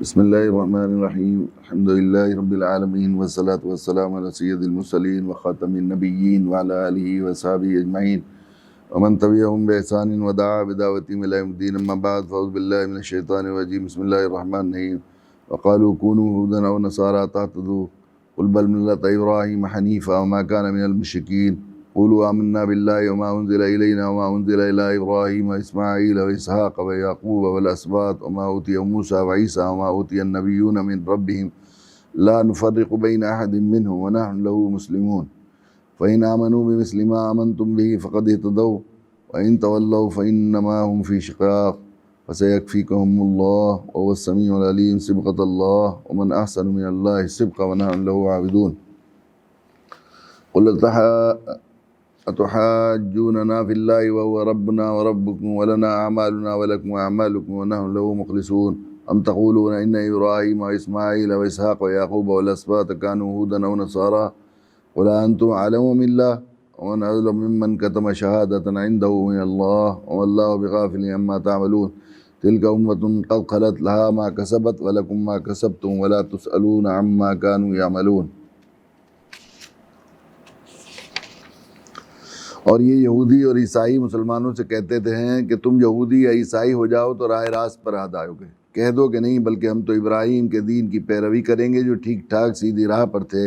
بسم اللہ الرحمن الرحیم الحمد للہ رب العالمین والصلاة والسلام علی سید المرسلین وخاتم النبیین وعلی آلہ وصحبہ اجمعین ومن تبعهم بإحسان ودعا بدعوتهم إلى يوم الدين اما بعد فاعوذ باللہ من الشیطان الرجیم بسم اللہ الرحمن الرحیم وقالوا كونوا هودا أو نصارى تهتدوا قل بل ملة إبراهيم حنيفا وما كان من المشركين قولوا آمنا بالله وما أنزل إلينا وما أنزل إلى إبراهيم وإسماعيل وإسحاق ويعقوب والأسباط وما أوتي موسى وعيسى وما أوتي النبيون من ربهم لا نفرق بين أحد منهم ونحن له مسلمون فإن آمنوا بمثل ما آمنتم به فقد اهتدوا وإن تولوا فإنما هم في شقاق فسيكفيكهم الله وهو السميع العليم صبغة الله ومن أحسن من الله صبغة ونحن له عابدون قل أتحاجوننا في الله وهو ربنا وربكم ولنا أعمالنا ولكم أعمالكم ونحن له مخلصون أم تقولون إن إبراهيم وإسماعيل وإسحاق ويعقوب والأسباط كانوا هودا أو نصارى قل أنتم أعلم من الله ومن أظلم ممن كتم شهادة عنده من الله والله بغافل عما تعملون تلك أمة قد خلت لها ما كسبت ولكم ما كسبتم ولا تسألون عما كانوا يعملون۔ اور یہ یہودی اور عیسائی مسلمانوں سے کہتے ہیں کہ تم یہودی یا عیسائی ہو جاؤ تو راہ راست پر ہدایت ہوگے۔ کہہ دو کہ نہیں، بلکہ ہم تو ابراہیم کے دین کی پیروی کریں گے جو ٹھیک ٹھاک سیدھی راہ پر تھے،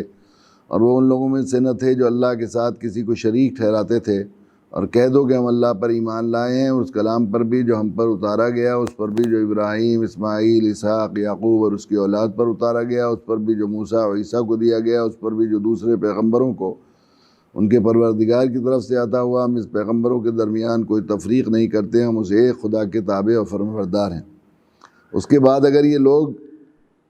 اور وہ ان لوگوں میں سے نہ تھے جو اللہ کے ساتھ کسی کو شریک ٹھہراتے تھے۔ اور کہہ دو کہ ہم اللہ پر ایمان لائے ہیں، اس کلام پر بھی جو ہم پر اتارا گیا، اس پر بھی جو ابراہیم، اسماعیل، اسحاق، یعقوب اور اس کی اولاد پر اتارا گیا، اس پر بھی جو موسیٰ اور عیسیٰ کو دیا گیا، اس پر بھی جو دوسرے پیغمبروں کو ان کے پروردگار کی طرف سے عطا ہوا۔ ہم اس پیغمبروں کے درمیان کوئی تفریق نہیں کرتے، ہم اس ایک خدا کے تابع اور فرمانبردار ہیں۔ اس کے بعد اگر یہ لوگ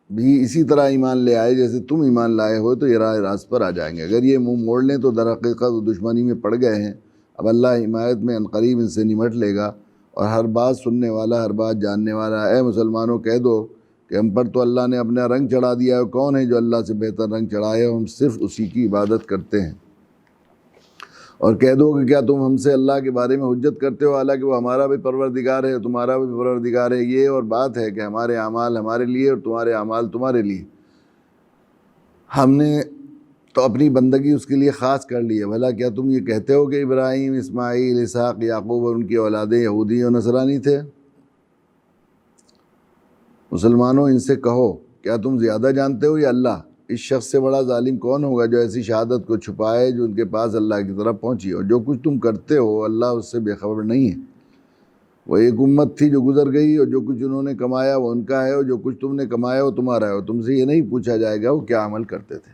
بھی اسی طرح ایمان لے آئے جیسے تم ایمان لائے ہو تو یہ راہ راست پر آ جائیں گے۔ اگر یہ منہ موڑ لیں تو در حقیقت وہ دشمنی میں پڑ گئے ہیں۔ اب اللہ حمایت میں عنقریب ان سے نمٹ لے گا، اور ہر بات سننے والا، ہر بات جاننے والا۔ اے مسلمانوں، کہہ دو کہ ہم پر تو اللہ نے اپنا رنگ چڑھا دیا ہے، کون ہے جو اللہ سے بہتر رنگ چڑھائے، ہم صرف اسی کی عبادت کرتے ہیں۔ اور کہہ دو کہ کیا تم ہم سے اللہ کے بارے میں حجت کرتے ہو، حالانکہ وہ ہمارا بھی پروردگار ہے، تمہارا بھی پروردگار ہے۔ یہ اور بات ہے کہ ہمارے اعمال ہمارے لیے اور تمہارے اعمال تمہارے لیے، ہم نے تو اپنی بندگی اس کے لیے خاص کر لی ہے۔ بھلا کیا تم یہ کہتے ہو کہ ابراہیم، اسماعیل، اسحاق، یعقوب اور ان کی اولادیں یہودی اور نصرانی تھے؟ مسلمانوں، ان سے کہو، کیا تم زیادہ جانتے ہو یا اللہ؟ اس شخص سے بڑا ظالم کون ہوگا جو ایسی شہادت کو چھپائے جو ان کے پاس اللہ کی طرف پہنچی ہو؟ جو کچھ تم کرتے ہو اللہ اس سے بے خبر نہیں ہے۔ وہ ایک امت تھی جو گزر گئی، اور جو کچھ انہوں نے کمایا وہ ان کا ہے، اور جو کچھ تم نے کمایا وہ تمہارا ہے، اور تم سے یہ نہیں پوچھا جائے گا وہ کیا عمل کرتے تھے۔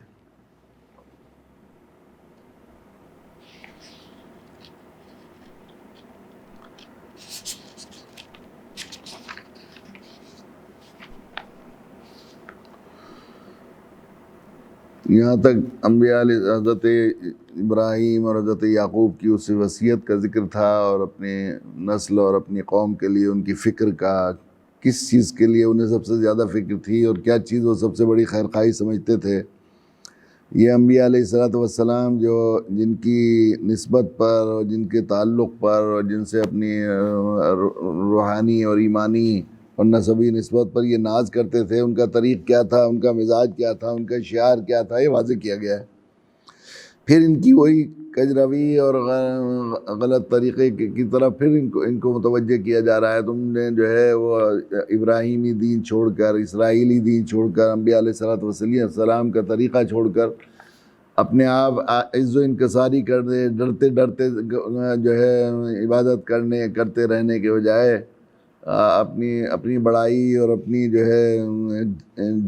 یہاں تک انبیاء علیہ حضرت ابراہیم اور حضرت یعقوب کی اس وصیت کا ذکر تھا، اور اپنے نسل اور اپنی قوم کے لیے ان کی فکر کا، کس چیز کے لیے انہیں سب سے زیادہ فکر تھی اور کیا چیز وہ سب سے بڑی خیر خواہی سمجھتے تھے۔ یہ انبیاء علیہ السلام جو جن کی نسبت پر اور جن کے تعلق پر اور جن سے اپنی روحانی اور ایمانی اور نسبی نسبت پر یہ ناز کرتے تھے، ان کا طریق کیا تھا، ان کا مزاج کیا تھا، ان کا شعار کیا تھا، یہ واضح کیا گیا ہے۔ پھر ان کی وہی کجروی اور غلط طریقے کی طرف پھر ان کو متوجہ کیا جا رہا ہے۔ تم نے جو ہے وہ ابراہیمی دین چھوڑ کر، اسرائیلی دین چھوڑ کر، انبیاء علیہ السلام کا طریقہ چھوڑ کر، اپنے آپ عز و انکساری کرنے، ڈرتے ڈرتے جو ہے عبادت کرتے رہنے کے بجائے اپنی بڑائی اور اپنی جو ہے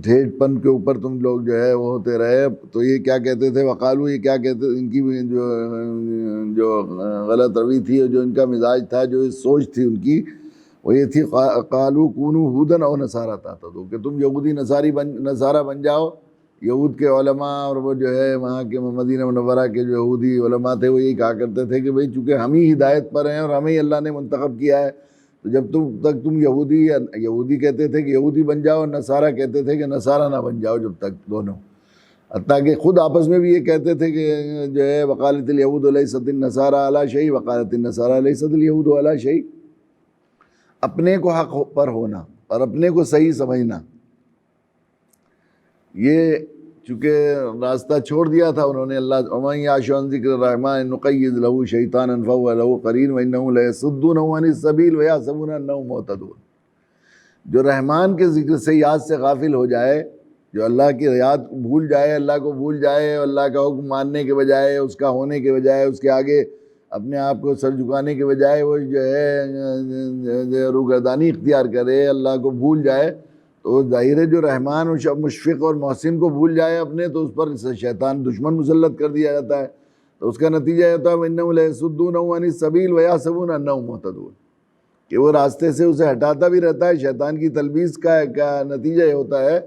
ڈھیٹ پن کے اوپر تم لوگ جو ہے وہ ہوتے رہے۔ تو یہ کیا کہتے تھے، وقالو، یہ کیا کہتے، ان کی جو غلط روی تھی اور جو ان کا مزاج تھا، جو سوچ تھی ان کی، وہ یہ تھی، قالو کونوا ھودا او نصارا تہتدوا، کہ تم یہودی نصارہ بن جاؤ۔ یہود کے علماء اور وہ جو ہے وہاں کے مدینہ منورہ کے جو یہودی علماء تھے وہ یہی کہا کرتے تھے کہ بھئی چونکہ ہم ہی ہدایت پر ہیں اور ہمیں ہی اللہ نے منتخب کیا ہے، تو جب تک تم یہودی کہتے تھے کہ یہودی بن جاؤ، اور نصارہ کہتے تھے کہ نصارہ نہ بن جاؤ، جب تک دونوں، حتیٰ کہ خود آپس میں بھی یہ کہتے تھے کہ جو ہے وقالت الیہود لیست النصارى علی شیء وقالت النصارى لیست الیہود علی شیء۔ اپنے کو حق پر ہونا اور اپنے کو صحیح سمجھنا یہ چونکہ راستہ چھوڑ دیا تھا انہوں نے، اللہ وَمَن يَعْشُ عَن ذِكْرِ الرَّحْمَٰنِ نُقَيِّضْ لَهُ شَيْطَانًا فَهُوَ لَهُ قَرِينٌ وَإِنَّهُمْ لَيَصُدُّونَهُمْ عَنِ السَّبِيلِ وَيَحْسَبُونَ أَنَّهُم مُهْتَدُونَ۔ جو رحمان کے ذکر سے، یاد سے غافل ہو جائے، جو اللہ کی یاد بھول جائے، اللہ کو بھول جائے، اللہ کا حکم ماننے کے بجائے، اس کا ہونے کے بجائے، اس کے آگے اپنے آپ کو سر جھکانے کے بجائے وہ جو ہے روگردانی اختیار کرے، اللہ کو بھول جائے، تو ظاہر ہے جو رحمان اور مشفق اور محسن کو بھول جائے اپنے، تو اس پر شیطان دشمن مسلط کر دیا جاتا ہے، تو اس کا نتیجہ یہ ہوتا ہے وَإِنَّهُمْ لَيَصُدُّونَهُمْ عَنِ السَّبِيلِ وَيَحْسَبُونَ أَنَّهُم مُهْتَدُونَ، کہ وہ راستے سے اسے ہٹاتا بھی رہتا ہے۔ شیطان کی تلبیس کا نتیجہ یہ ہوتا ہے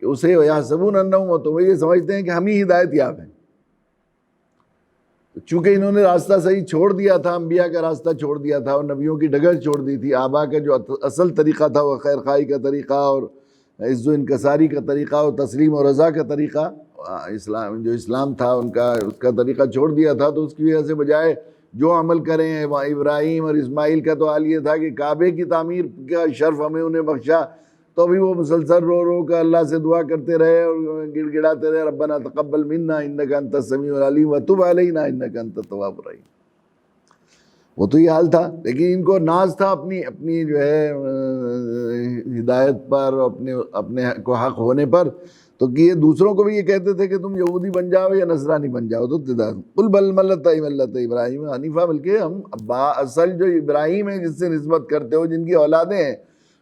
کہ اسے وَيَحْسَبُونَ أَنَّهُم مُهْتَدُونَ، وہ یہ سمجھتے ہیں کہ ہم ہی ہدایت یاب ہیں۔ چونکہ انہوں نے راستہ صحیح چھوڑ دیا تھا، انبیاء کا راستہ چھوڑ دیا تھا، اور نبیوں کی ڈگر چھوڑ دی تھی، آبا کا جو اصل طریقہ تھا وہ خیر خواہی کا طریقہ اور عز و انکساری کا طریقہ اور تسلیم و رضا کا طریقہ، اسلام تھا ان کا، اس کا طریقہ چھوڑ دیا تھا، تو اس کی وجہ سے بجائے جو عمل کریں، ابراہیم اور اسماعیل کا تو حال یہ تھا کہ کعبے کی تعمیر کا شرف ہمیں انہیں بخشا، تو بھی وہ مسلسل رو رو کر اللہ سے دعا کرتے رہے اور گڑ گڑاتے رہے، ربنا تقبل منا انک انت السمیع العلیم وتب علینا انک انت التواب الرحیم۔ وہ تو یہ حال تھا، لیکن ان کو ناز تھا اپنی جو ہے ہدایت پر، اپنے کو حق ہونے پر، تو کہ یہ دوسروں کو بھی یہ کہتے تھے کہ تم یہودی بن جاؤ یا نصرانی بن جاؤ، تو قل بل ملت ابراہیم حنیفہ، بلکہ ہم اصل جو ابراہیم ہے جس سے نسبت کرتے ہو، جن کی اولادیں ہیں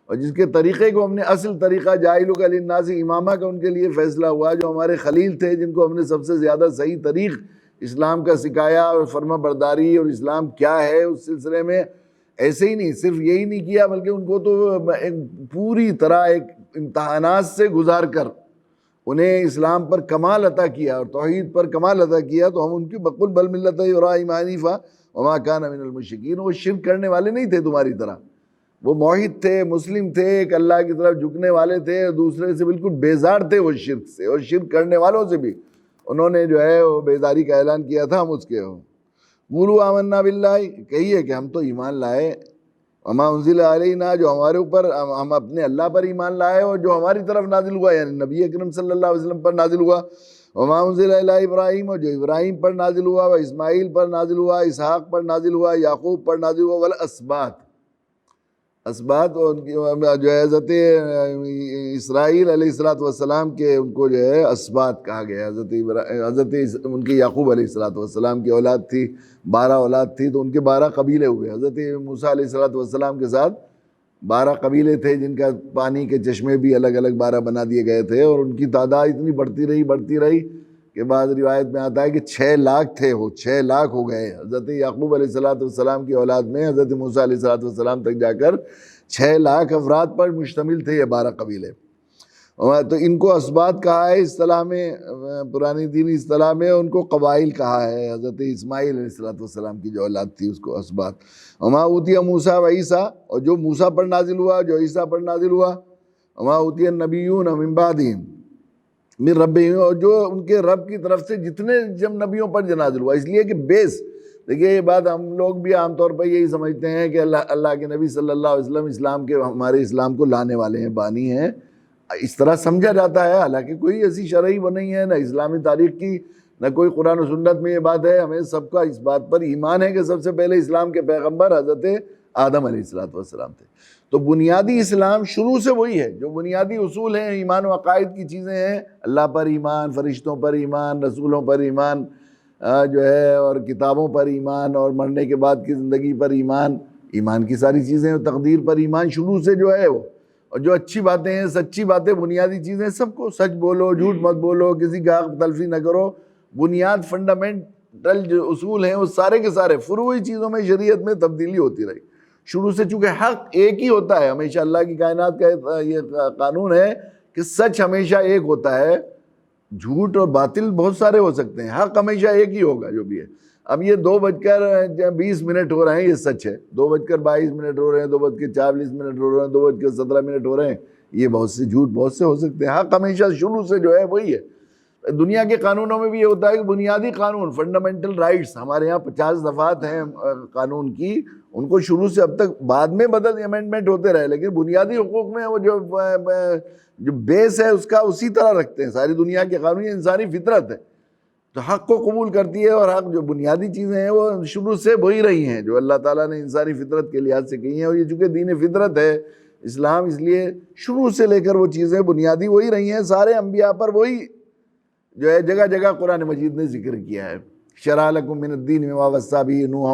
اور جس کے طریقے کو ہم نے اصل طریقہ جاعلک للناس امامہ کا ان کے لیے فیصلہ ہوا، جو ہمارے خلیل تھے، جن کو ہم نے سب سے زیادہ صحیح طریق اسلام کا سکھایا اور فرما برداری اور اسلام کیا ہے اس سلسلے میں، ایسے ہی نہیں صرف یہی نہیں کیا، بلکہ ان کو تو پوری طرح ایک امتحانات سے گزار کر انہیں اسلام پر کمال عطا کیا اور توحید پر کمال عطا کیا، تو ہم ان کی بقول بل ملت ابراہیم حنیفہ وما کان من المشرکین، وہ شرک کرنے والے نہیں تھے تمہاری طرح، وہ موحد تھے، مسلم تھے، ایک اللہ کی طرف جھکنے والے تھے، دوسرے سے بالکل بیزار تھے وہ شرک سے، اور شرک کرنے والوں سے بھی انہوں نے جو ہے وہ بیزاری کا اعلان کیا تھا، ہم اس کے ہوں۔ قولوا آمنا باللہ، کہیے کہ ہم تو ایمان لائے، وما انزل علینا، جو ہمارے اوپر ہم اپنے اللہ پر ایمان لائے اور جو ہماری طرف نازل ہوا، یعنی نبی اکرم صلی اللہ علیہ وسلم پر نازل ہوا، وما انزل الی ابراہیم، اور جو ابراہیم پر نازل ہوا، و اسماعیل پر نازل ہوا، اسحاق پر نازل ہوا، یعقوب پر نازل ہوا، والاسباط، اسباط جو ہے حضرت اسرائیل علیہ السلام کے، ان کو جو ہے اسباط کہا گیا، حضرت ان کی یعقوب علیہ السلام کی اولاد تھی، 12 اولاد تھی، تو ان کے 12 قبیلے ہوئے، حضرت موسیٰ علیہ السلام کے ساتھ 12 قبیلے تھے، جن کا پانی کے چشمے بھی الگ الگ 12 بنا دیے گئے تھے، اور ان کی تعداد اتنی بڑھتی رہی کہ بعض روایت میں آتا ہے کہ 6 لاکھ تھے، وہ 6 لاکھ ہو گئے، حضرت یعقوب علیہ السلام کی اولاد میں حضرت موسیٰ علیہ السلام تک جا کر 6 لاکھ افراد پر مشتمل تھے یہ 12 قبیلے، تو ان کو اسباط کہا ہے اصطلاح میں، پرانی دینی اصطلاح میں ان کو قبائل کہا ہے، حضرت اسماعیل علیہ السلام کی جو اولاد تھی اس کو اسباط۔ وما اوتی موسیٰ و عیسیٰ، اور جو موسیٰ پر نازل ہوا، جو عیسیٰ پر نازل ہوا، وما اوتی النبیون من بعدہم من ربہم، اور جو ان کے رب کی طرف سے جتنے جب نبیوں پر نازل ہوا، اس لیے کہ بیس، دیکھیے یہ بات ہم لوگ بھی عام طور پر یہی سمجھتے ہیں کہ اللہ کے نبی صلی اللہ علیہ وسلم اسلام کے، ہمارے اسلام کو لانے والے ہیں، بانی ہیں، اس طرح سمجھا جاتا ہے، حالانکہ کوئی ایسی شرعی وہ نہیں ہے، نہ اسلامی تاریخ کی، نہ کوئی قرآن و سنت میں یہ بات ہے، ہمیں سب کا اس بات پر ایمان ہے کہ سب سے پہلے اسلام کے پیغمبر حضرت آدم علیہ السلام تھے، تو بنیادی اسلام شروع سے وہی ہے، جو بنیادی اصول ہیں، ایمان و عقائد کی چیزیں ہیں، اللہ پر ایمان، فرشتوں پر ایمان، رسولوں پر ایمان جو ہے، اور کتابوں پر ایمان، اور مرنے کے بعد کی زندگی پر ایمان کی ساری چیزیں، تقدیر پر ایمان شروع سے جو ہے وہ، اور جو اچھی باتیں ہیں، سچی باتیں، بنیادی چیزیں، سب کو سچ بولو، جھوٹ مت بولو، کسی کا حق تلفی نہ کرو، بنیاد فنڈامنٹل جو اصول ہیں وہ سارے کے سارے، فروعی چیزوں میں شریعت میں تبدیلی ہوتی رہی شروع سے، چونکہ حق ایک ہی ہوتا ہے ہمیشہ، اللہ کی کائنات کا یہ قانون ہے کہ سچ ہمیشہ ایک ہوتا ہے، جھوٹ اور باطل بہت سارے ہو سکتے ہیں، حق ہمیشہ ایک ہی ہوگا جو بھی ہے۔ اب یہ 2:20 ہو رہے ہیں، یہ سچ ہے، 2:22 ہو رہے ہیں، 2:40 ہو رہے ہیں، 2:17 ہو رہے ہیں، یہ بہت سے جھوٹ بہت سے ہو سکتے ہیں، حق ہمیشہ شروع سے جو ہے وہی ہے۔ دنیا کے قانونوں میں بھی یہ ہوتا ہے کہ بنیادی قانون، فنڈامنٹل رائٹس، ہمارے یہاں 50 دفعات ہیں قانون کی، ان کو شروع سے اب تک بعد میں بدل امینڈمنٹ ہوتے رہے، لیکن بنیادی حقوق میں وہ جو بیس ہے اس کا اسی طرح رکھتے ہیں. ساری دنیا کے قانون یہ انسانی فطرت ہے، تو حق کو قبول کرتی ہے، اور حق جو بنیادی چیزیں ہیں وہ شروع سے وہی رہی ہیں جو اللہ تعالیٰ نے انسانی فطرت کے لحاظ سے کہی ہیں. اور یہ چونکہ دین فطرت ہے اسلام، اس لیے شروع سے لے کر وہ چیزیں بنیادی وہی رہی ہیں. سارے انبیاء پر وہی جو ہے جگہ جگہ قرآن مجید نے ذکر کیا ہے. شرع لکم من الدین ما وصی بہ نوح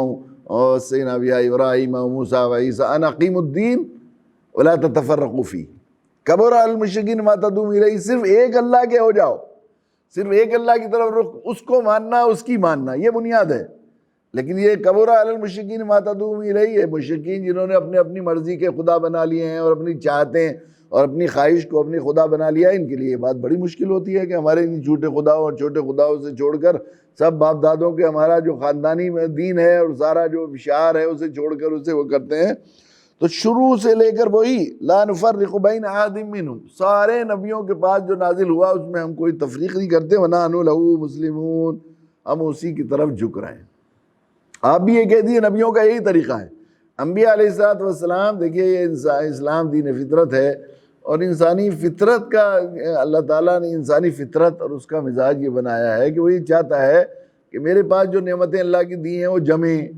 ووصینا بہ ابراہیم وموسیٰ وعیسیٰ ان اقیموا الدین ولا تتفرقوا فیہ کبر علی المشرکین ما تدعوہم الیہ. صرف ایک اللہ کے ہو جاؤ، صرف ایک اللہ کی طرف رخ، اس کو ماننا، اس کی ماننا، یہ بنیاد ہے. لیکن یہ کبر علی المشرکین ما تدعوہم الیہ ہے، مشرکین جنہوں نے اپنی مرضی کے خدا بنا لیے ہیں اور اپنی چاہتیں اور اپنی خواہش کو اپنی خدا بنا لیا ہے، ان کے لیے یہ بات بڑی مشکل ہوتی ہے کہ ہمارے ان جھوٹے خداؤں اور چھوٹے خداؤں سے چھوڑ کر سب باپ دادوں کے ہمارا جو خاندانی دین ہے اور سارا جو شعار ہے اسے چھوڑ کر اسے وہ کرتے ہیں. تو شروع سے لے کر وہی لا نفرق بین احد منہم، سارے نبیوں کے پاس جو نازل ہوا اس میں ہم کوئی تفریق نہیں کرتے. ونحن لہ مسلمون، ہم اسی کی طرف جھک رہے ہیں. آپ بھی یہ کہہ دیے نبیوں کا یہی طریقہ ہے. انبیاء علیہ الصلوۃ والسلام، دیکھیے یہ اسلام دین فطرت ہے، اور انسانی فطرت کا اللہ تعالیٰ نے انسانی فطرت اور اس کا مزاج یہ بنایا ہے کہ وہ یہ چاہتا ہے کہ میرے پاس جو نعمتیں اللہ کی دی ہیں وہ جمیں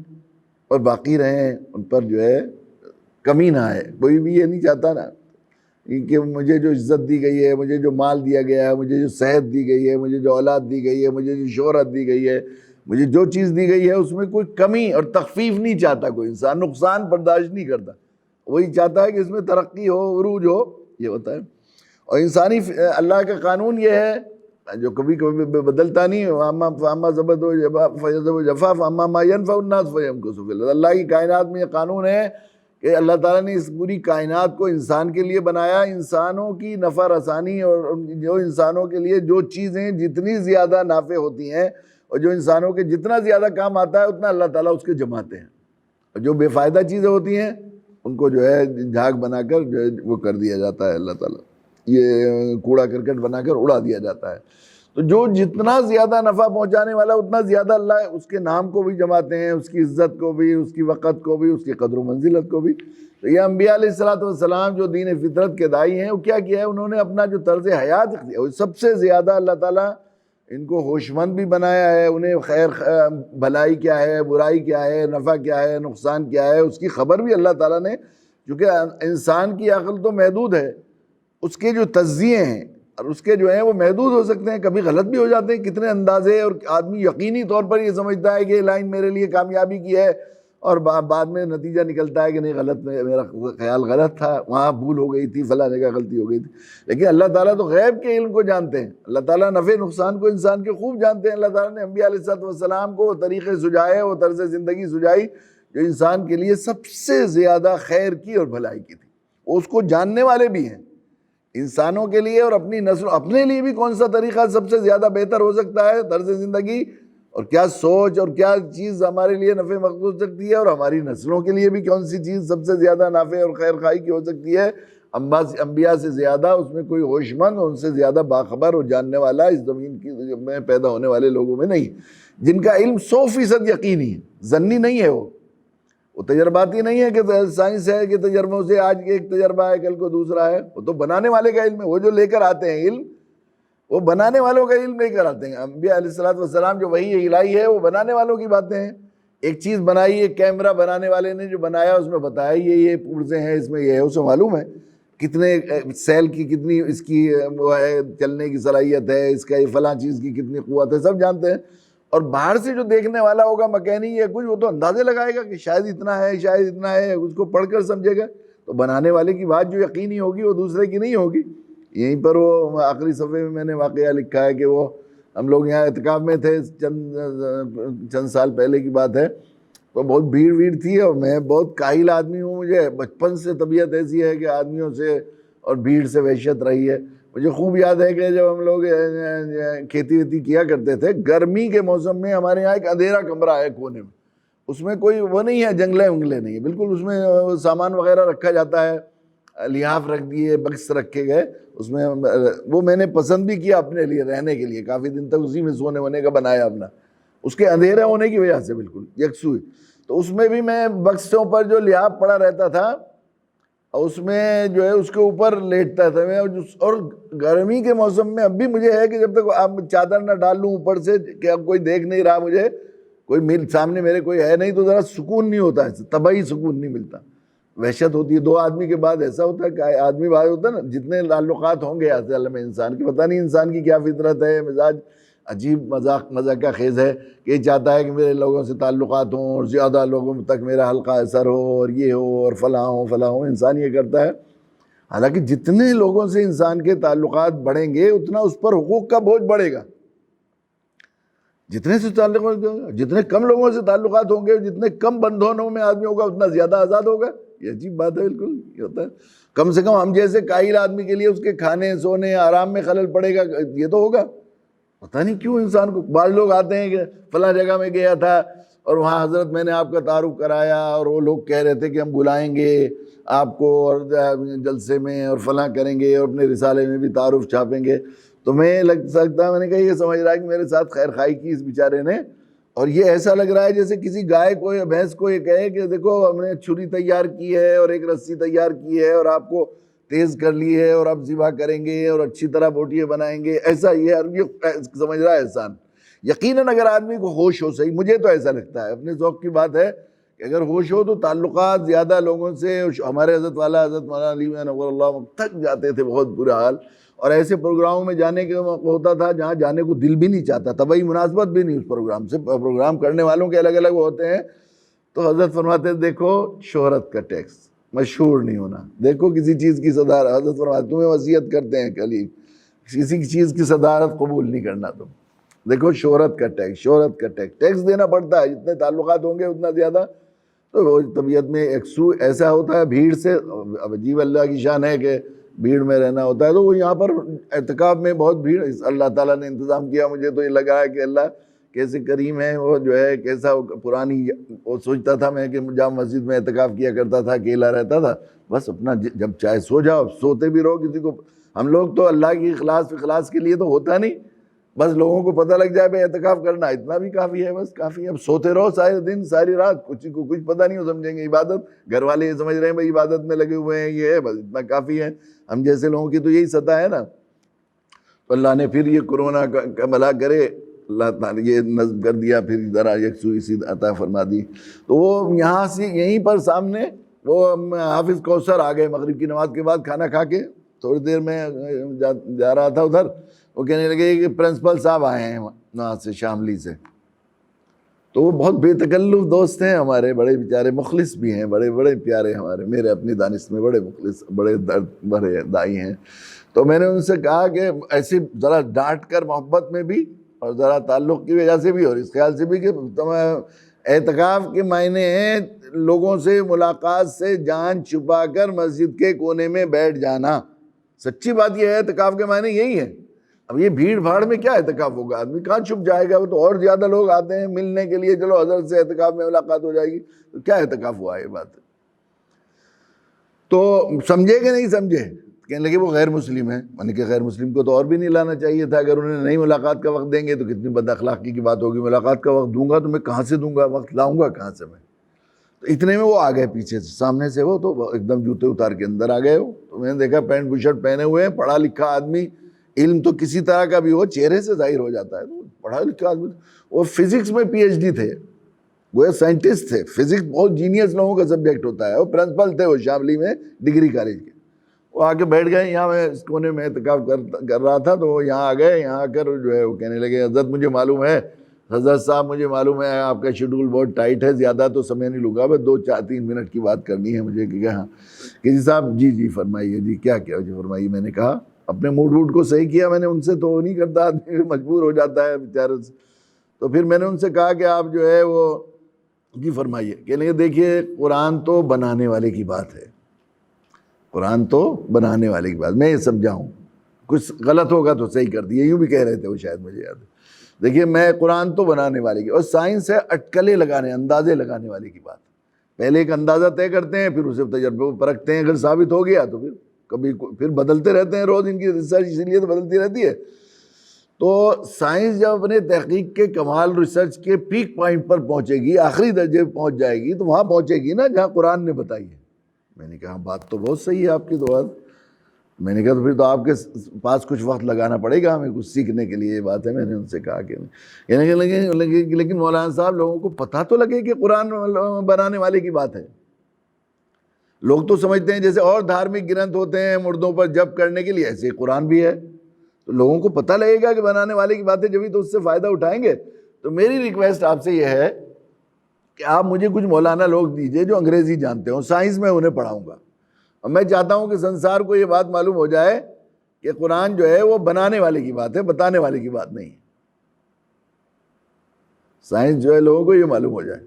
اور باقی رہیں، ان پر جو ہے کمی نہ آئے. کوئی بھی یہ نہیں چاہتا نا کہ مجھے جو عزت دی گئی ہے، مجھے جو مال دیا گیا ہے، مجھے جو صحت دی گئی ہے، مجھے جو اولاد دی گئی ہے، مجھے جو شہرت دی گئی ہے، مجھے جو چیز دی گئی ہے اس میں کوئی کمی اور تخفیف نہیں چاہتا. کوئی انسان نقصان برداشت نہیں کرتا، وہی چاہتا ہے کہ اس میں ترقی ہو، عروج ہو. یہ ہوتا ہے. اور انسانی اللہ کا قانون یہ ہے جو کبھی کبھی بدلتا نہیں. فَأَمَّا زَبَدُ فَيَذْهَبُ جَفَّاءً فَأَمَّا مَا يَنفَعُ النَّاسَ فَيَمْكُثُ فِي الْأَرْضِ. اللہ کی کائنات میں یہ قانون ہے کہ اللہ تعالیٰ نے اس پوری کائنات کو انسان کے لیے بنایا. انسانوں کی نفع رسانی اور جو انسانوں کے لیے جو چیزیں جتنی زیادہ نافع ہوتی ہیں اور جو انسانوں کے جتنا زیادہ کام آتا ہے اتنا اللہ تعالیٰ اس کے جماتے ہیں. اور جو بے فائدہ چیزیں ہوتی ہیں ان کو جو ہے جھاگ بنا کر جو ہے وہ کر دیا جاتا ہے. اللہ تعالیٰ یہ کوڑا کرکٹ بنا کر اڑا دیا جاتا ہے. تو جو جتنا زیادہ نفع پہنچانے والا اتنا زیادہ اللہ اس کے نام کو بھی جماتے ہیں، اس کی عزت کو بھی، اس کی وقت کو بھی، اس کی قدر و منزلت کو بھی. تو یہ انبیاء علیہ الصلوۃ والسلام جو دین فطرت کے داعی ہیں، وہ کیا کیا ہے، انہوں نے اپنا جو طرز حیات اختیار، سب سے زیادہ اللہ تعالیٰ ان کو ہوش مند بھی بنایا ہے. انہیں خیر بھلائی کیا ہے، برائی کیا ہے، نفع کیا ہے، نقصان کیا ہے، اس کی خبر بھی اللہ تعالیٰ نے. کیونکہ انسان کی عقل تو محدود ہے، اس کے جو تجزیے ہیں اور اس کے جو ہیں وہ محدود ہو سکتے ہیں، کبھی غلط بھی ہو جاتے ہیں. کتنے اندازے، اور آدمی یقینی طور پر یہ سمجھتا ہے کہ یہ لائن میرے لیے کامیابی کی ہے، اور بعد میں نتیجہ نکلتا ہے کہ نہیں، غلط، میرا خیال غلط تھا، وہاں بھول ہو گئی تھی، فلاں جگہ غلطی ہو گئی تھی. لیکن اللہ تعالیٰ تو غیب کے علم کو جانتے ہیں. اللہ تعالیٰ نفع نقصان کو انسان کے خوب جانتے ہیں. اللہ تعالیٰ نے انبیاء علیہ الصلوۃ والسلام کو وہ طریقے سجائے، وہ طرز زندگی سجائی جو انسان کے لیے سب سے زیادہ خیر کی اور بھلائی کی تھی. وہ اس کو جاننے والے بھی ہیں. انسانوں کے لیے اور اپنی نسل، اپنے لیے بھی کون سا طریقہ سب سے زیادہ بہتر ہو سکتا ہے طرز زندگی، اور کیا سوچ اور کیا چیز ہمارے لیے نفع بخش ہو سکتی ہے، اور ہماری نسلوں کے لیے بھی کون سی چیز سب سے زیادہ نافع اور خیر خواہی کی ہو سکتی ہے. انبیاء سے زیادہ اس میں کوئی ہوش مند اور ان سے زیادہ باخبر اور جاننے والا اس زمین کی میں پیدا ہونے والے لوگوں میں نہیں، جن کا علم 100% یقینی ہے، ظنی نہیں ہے. وہ تجرباتی نہیں ہے کہ سائنس ہے کہ تجربوں سے آج ایک تجربہ ہے کل کو دوسرا ہے. وہ تو بنانے والے کا علم ہے. وہ جو لے کر آتے ہیں علم، وہ بنانے والوں کا علم لے کر آتے ہیں. انبیاء علیہ الصلوۃ والسلام جو وحی الہی ہے وہ بنانے والوں کی باتیں ہیں. ایک چیز بنائی، ایک کیمرہ بنانے والے نے جو بنایا اس میں بتایا یہ پرزے ہیں، اس میں یہ ہے، اسے معلوم ہے کتنے سیل کی کتنی اس کی وہ ہے چلنے کی صلاحیت ہے، اس کا یہ فلاں چیز کی کتنی قوت ہے، سب جانتے ہیں. اور باہر سے جو دیکھنے والا ہوگا مکینی یا کچھ، وہ تو اندازے لگائے گا کہ شاید اتنا ہے، شاید اتنا ہے، اس کو پڑھ کر سمجھے گا. تو بنانے والے کی بات جو یقینی ہوگی وہ دوسرے کی نہیں ہوگی. یہیں پر وہ آخری صفحے میں نے واقعہ لکھا ہے کہ وہ ہم لوگ یہاں اعتکاف میں تھے، چند سال پہلے کی بات ہے. تو بہت بھیڑ تھی، اور میں بہت کاہل آدمی ہوں، مجھے بچپن سے طبیعت ایسی ہے کہ آدمیوں سے اور بھیڑ سے وحشت رہی ہے. مجھے خوب یاد ہے کہ جب ہم لوگ کھیتی ویتی کیا کرتے تھے، گرمی کے موسم میں ہمارے یہاں ایک اندھیرا کمرہ ہے کونے میں. اس میں کوئی وہ نہیں ہے، جنگلے ونگلے نہیں ہے بالکل. اس میں سامان وغیرہ رکھا جاتا ہے، لحاف رکھ دیے، بکس رکھے گئے اس میں. وہ میں نے پسند بھی کیا اپنے لیے رہنے کے لیے، کافی دن تک اسی میں سونے وونے کا بنایا اپنا، اس کے اندھیرے ہونے کی وجہ سے بالکل یکسوئی. تو اس میں بھی میں بکسوں پر جو لحاف پڑا رہتا تھا اس میں جو ہے اس کے اوپر لیٹتا تھا میں, اور گرمی کے موسم میں اب بھی مجھے ہے کہ جب تک آپ چادر نہ ڈال لوں اوپر سے کہ اب کوئی دیکھ نہیں رہا مجھے, کوئی سامنے میرے کوئی ہے نہیں, تو ذرا سکون نہیں ہوتا, طبعی سکون نہیں ملتا, وحشت ہوتی ہے. دو آدمی کے بعد ایسا ہوتا ہے کہ آدمی بعد ہوتا ہے نا, جتنے تعلقات ہوں گے اصل میں انسان کی, پتہ نہیں انسان کی کیا فطرت ہے, مزاج عجیب مذاق کا خیز ہے کہ یہ چاہتا ہے کہ میرے لوگوں سے تعلقات ہوں اور زیادہ لوگوں تک میرا حلقہ اثر ہو اور یہ ہو اور فلاں ہو, انسان یہ کرتا ہے. حالانکہ جتنے لوگوں سے انسان کے تعلقات بڑھیں گے اتنا اس پر حقوق کا بوجھ بڑھے گا. جتنے کم لوگوں سے تعلقات ہوں گے, جتنے کم بندھنوں میں آدمی ہوگا اتنا زیادہ آزاد ہوگا. یہ عجیب بات ہے, بالکل یہ ہوتا ہے. کم سے کم ہم جیسے قائل آدمی کے لیے اس کے کھانے سونے آرام میں خلل پڑے گا, یہ تو ہوگا. پتہ نہیں کیوں انسان کو, بعض لوگ آتے ہیں کہ فلاں جگہ میں گیا تھا اور وہاں حضرت میں نے آپ کا تعارف کرایا, اور وہ لوگ کہہ رہے تھے کہ ہم بلائیں گے آپ کو اور جلسے میں اور فلاں کریں گے اور اپنے رسالے میں بھی تعارف چھاپیں گے. تو میں لگ سکتا, میں نے کہا یہ سمجھ رہا ہے کہ میرے ساتھ خیر خائی کی اس بیچارے نے, اور یہ ایسا لگ رہا ہے جیسے کسی گائے کو یا بھینس کو یہ کہے کہ دیکھو ہم نے چھری تیار کی ہے اور ایک رسی تیار کی ہے اور آپ کو تیز کر لی ہے اور آپ ذبح کریں گے اور اچھی طرح بوٹیاں بنائیں گے. ایسا یہ سمجھ رہا ہے احسان. یقیناً اگر آدمی کو ہوش ہو, صحیح مجھے تو ایسا لگتا ہے, اپنے ذوق کی بات ہے کہ اگر ہوش ہو تو تعلقات زیادہ لوگوں سے, ہمارے حضرت والا حضرت مولانا علی نور اللہ تھک جاتے تھے, بہت برا حال, اور ایسے پروگراموں میں جانے کے موقع ہوتا تھا جہاں جانے کو دل بھی نہیں چاہتا, طبعی مناسبت بھی نہیں اس پروگرام سے, پروگرام کرنے والوں کے الگ الگ ہوتے ہیں. تو حضرت فرماتے دیکھو شہرت کا ٹیکس, مشہور نہیں ہونا, دیکھو کسی چیز کی صدارت, حضرت فرماتے تمہیں وصیت کرتے ہیں کلی کسی چیز کی صدارت قبول نہیں کرنا تم, دیکھو شہرت کا ٹیکس, شہرت کا ٹیکس دینا پڑتا ہے, جتنے تعلقات ہوں گے اتنا زیادہ. تو طبیعت میں ایک سو ایسا ہوتا ہے بھیڑ سے, عجیب اللہ کی شان ہے کہ بھیڑ میں رہنا ہوتا ہے. تو وہ یہاں پر اعتکاف میں بہت بھیڑ, اللہ تعالیٰ نے انتظام کیا. مجھے تو یہ لگا ہے کہ اللہ کیسے کریم ہے, وہ جو ہے کیسا پرانی, وہ سوچتا تھا میں کہ جامع مسجد میں اعتکاف کیا کرتا تھا, اکیلا رہتا تھا, بس اپنا جب چاہے سو جاؤ, سوتے بھی رہو, کسی کو, ہم لوگ تو اللہ کی اخلاص کے لیے تو ہوتا نہیں, بس لوگوں کو پتہ لگ جائے بھائی اعتکاف کرنا اتنا بھی کافی ہے, بس کافی ہے. اب سوتے رہو سارے دن ساری رات, کچھ کو کچھ پتہ نہیں ہو, سمجھیں گے عبادت, گھر والے یہ سمجھ رہے ہیں بھائی عبادت میں لگے ہوئے ہیں, یہ ہے بس اتنا کافی ہے. ہم جیسے لوگوں کی تو یہی سطح ہے نا. تو اللہ نے پھر یہ کورونا کا بھلا کرے, اللہ تعالیٰ یہ نظم کر دیا, پھر ذرا یکسوئی سی عطا فرما دی. تو وہ یہاں سے یہیں پر سامنے وہ حافظ کوثر آ گئے مغرب کی نماز کے بعد, کھانا کھا کے تھوڑی دیر میں جا رہا تھا ادھر, وہ کہنے لگے کہ پرنسپل صاحب آئے ہیں وہاں سے شاملی سے. تو وہ بہت بے تکلف دوست ہیں ہمارے, بڑے بیچارے مخلص بھی ہیں, بڑے بڑے پیارے ہمارے, میرے اپنی دانش میں بڑے مخلص, بڑے درد بھرے دائی ہیں. تو میں نے ان سے کہا کہ ایسے ذرا ڈانٹ کر محبت میں بھی اور ذرا تعلق کی وجہ سے بھی اور اس خیال سے بھی کہ اعتکاف کے معنی ہیں لوگوں سے ملاقات سے جان چھپا کر مسجد کے کونے میں بیٹھ جانا. سچی بات یہ ہے, اعتکاف کے معنی یہی ہے. اب یہ بھیڑ بھاڑ میں کیا اعتکاف ہوگا, آدمی کہاں چھپ جائے گا, وہ تو اور زیادہ لوگ آتے ہیں ملنے کے لیے, چلو حضرت سے اعتکاف میں ملاقات ہو جائے گی, تو کیا اعتکاف ہوا یہ بات ہے. تو سمجھے کہ نہیں سمجھے, کہنے لگے وہ غیر مسلم ہیں. میں نے کہا غیر مسلم کو تو اور بھی نہیں لانا چاہیے تھا, اگر انہیں نہیں ملاقات کا وقت دیں گے تو کتنی بد اخلاقی کی بات ہوگی. ملاقات کا وقت دوں گا تو میں کہاں سے دوں گا, وقت لاؤں گا کہاں سے میں. تو اتنے میں وہ آ گئے پیچھے سے, سامنے سے وہ تو ایک دم جوتے اتار کے اندر آ گئے. تو میں نے دیکھا پینٹ بشرٹ پہنے ہوئے ہیں, پڑھا لکھا آدمی, علم تو کسی طرح کا بھی ہو چہرے سے ظاہر ہو جاتا ہے. تو پڑھا لکھا آدمی, وہ فزکس میں پی ایچ ڈی تھے, وہ سائنٹسٹ تھے, فزکس بہت جینیس لوگوں کا سبجیکٹ ہوتا ہے. وہ پرنسپل تھے وہ شاملی میں ڈگری کالج کے. وہ آ کے بیٹھ گئے یہاں, میں اس کونے میں اعتکاف کر رہا تھا, تو وہ یہاں آ گئے. یہاں آ کر جو ہے وہ کہنے لگے حضرت مجھے معلوم ہے, حضرت صاحب مجھے معلوم ہے آپ کا شیڈول بہت ٹائٹ ہے, زیادہ تو سمے نہیں لوں گا, بس 2-4-3 منٹ کی بات کرنی ہے مجھے. کہ ہاں کہ جی صاحب, جی فرمائیے, جی کیا جی فرمائیے. میں نے کہا اپنے موڈ کو صحیح کیا میں نے, ان سے تو وہ نہیں کرتا آدمی, مجبور ہو جاتا ہے بیچارے سے. تو پھر میں نے ان سے کہا کہ آپ جو ہے وہ جی فرمائیے. کہنے لگے دیکھیے قرآن تو بنانے والے کی بات ہے, قرآن تو بنانے والے کی بات, میں یہ سمجھاؤں, کچھ غلط ہوگا تو صحیح کر دیے, یوں بھی کہہ رہے تھے وہ شاید, مجھے یاد ہے. دیکھیے میں قرآن تو بنانے والے کی, اور سائنس ہے اٹکلے لگانے, اندازے لگانے والے کی بات. پہلے ایک اندازہ طے کرتے ہیں, پھر اسے تجربے کو پرکھتے ہیں, اگر ثابت ہو گیا تو پھر کبھی پھر بدلتے رہتے ہیں روز, ان کی ریسرچ اسی لیے تو بدلتی رہتی ہے. تو سائنس جب اپنے تحقیق کے کمال ریسرچ کے پیک پوائنٹ پر پہنچے گی، آخری درجے پہ پہنچ جائے گی، تو وہاں پہنچے گی نا جہاں قرآن نے بتائی ہے۔ میں نے کہا بات تو بہت صحیح ہے آپ کی، تو بات میں نے کہا تو پھر تو آپ کے پاس کچھ وقت لگانا پڑے گا ہمیں کچھ سیکھنے کے لیے، یہ بات ہے۔ میں نے ان سے کہا کہ لیکن مولانا صاحب لوگوں کو پتہ تو لگے کہ قرآن بنانے والے کی بات ہے۔ لوگ تو سمجھتے ہیں جیسے اور دھارمک گرنتھ ہوتے ہیں مردوں پر جب کرنے کے لیے، ایسے قرآن بھی ہے۔ تو لوگوں کو پتہ لگے گا کہ بنانے والے کی بات ہے، جبھی تو اس سے فائدہ اٹھائیں گے۔ تو میری ریکویسٹ آپ سے یہ ہے کہ آپ مجھے کچھ مولانا لوگ دیجئے جو انگریزی جانتے ہوں، سائنس میں انہیں پڑھاؤں گا، اور میں چاہتا ہوں کہ سنسار کو یہ بات معلوم ہو جائے کہ قرآن جو ہے وہ بنانے والے کی بات ہے، بتانے والے کی بات نہیں ہے۔ سائنس جو ہے لوگوں کو یہ معلوم ہو جائے۔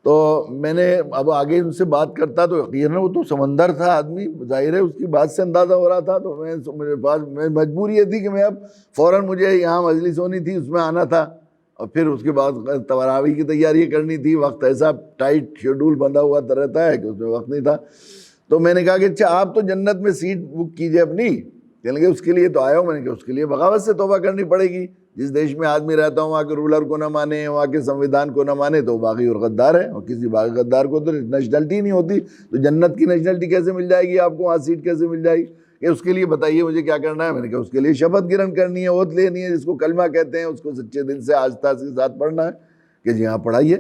تو میں نے اب آگے ان سے بات کرتا تو یقیناً وہ تو سمندر تھا آدمی، ظاہر ہے اس کی بات سے اندازہ ہو رہا تھا۔ تو میرے پاس مجبوری یہ تھی کہ میں اب فوراً مجھے یہاں مجلس ہونی تھی، اس میں آنا تھا، اور پھر اس کے بعد تراویح کی تیاری کرنی تھی۔ وقت ایسا ٹائٹ شیڈول بندھا ہوا رہتا ہے کہ اس میں وقت نہیں تھا۔ تو میں نے کہا کہ اچھا آپ تو جنت میں سیٹ بک کیجئے اپنی، کہنے لگے اس کے لیے تو آیا ہوں۔ میں نے کہا اس کے لیے بغاوت سے توبہ کرنی پڑے گی۔ جس دیش میں آدمی رہتا ہوں وہاں کے رولر کو نہ مانے، وہاں کے سنویدھان کو نہ مانے تو باغی اور غدار ہے، اور کسی باغی غدار کو تو نیشنلٹی نہیں ہوتی، تو جنت کی نیشنلٹی کیسے مل جائے گی آپ کو، وہاں سیٹ کیسے مل جائے گی؟ کہ اس کے لیے بتائیے مجھے کیا کرنا ہے۔ میں نے کہا اس کے لیے شپت گرہن کرنی ہے، اوت لینی ہے، جس کو کلمہ کہتے ہیں، اس کو سچے دل سے آستہ کے ساتھ پڑھنا ہے۔ کہ جی ہاں پڑھائیے،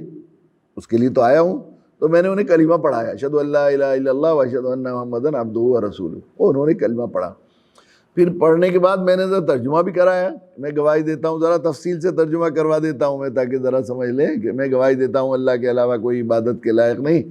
اس کے لیے تو آیا ہوں۔ تو میں نے انہیں کلمہ پڑھایا، اشہد ان لا الہ الا اللہ و اشہد ان محمدًا عبدہ و رسولہ، اور انہوں نے کلمہ پڑھا۔ پھر پڑھنے کے بعد میں نے ذرا ترجمہ بھی کرایا۔ میں گواہی دیتا ہوں، ذرا تفصیل سے ترجمہ کروا دیتا ہوں میں، تاکہ ذرا سمجھ لیں کہ میں گواہی دیتا ہوں اللہ کے علاوہ کوئی عبادت کے لائق نہیں،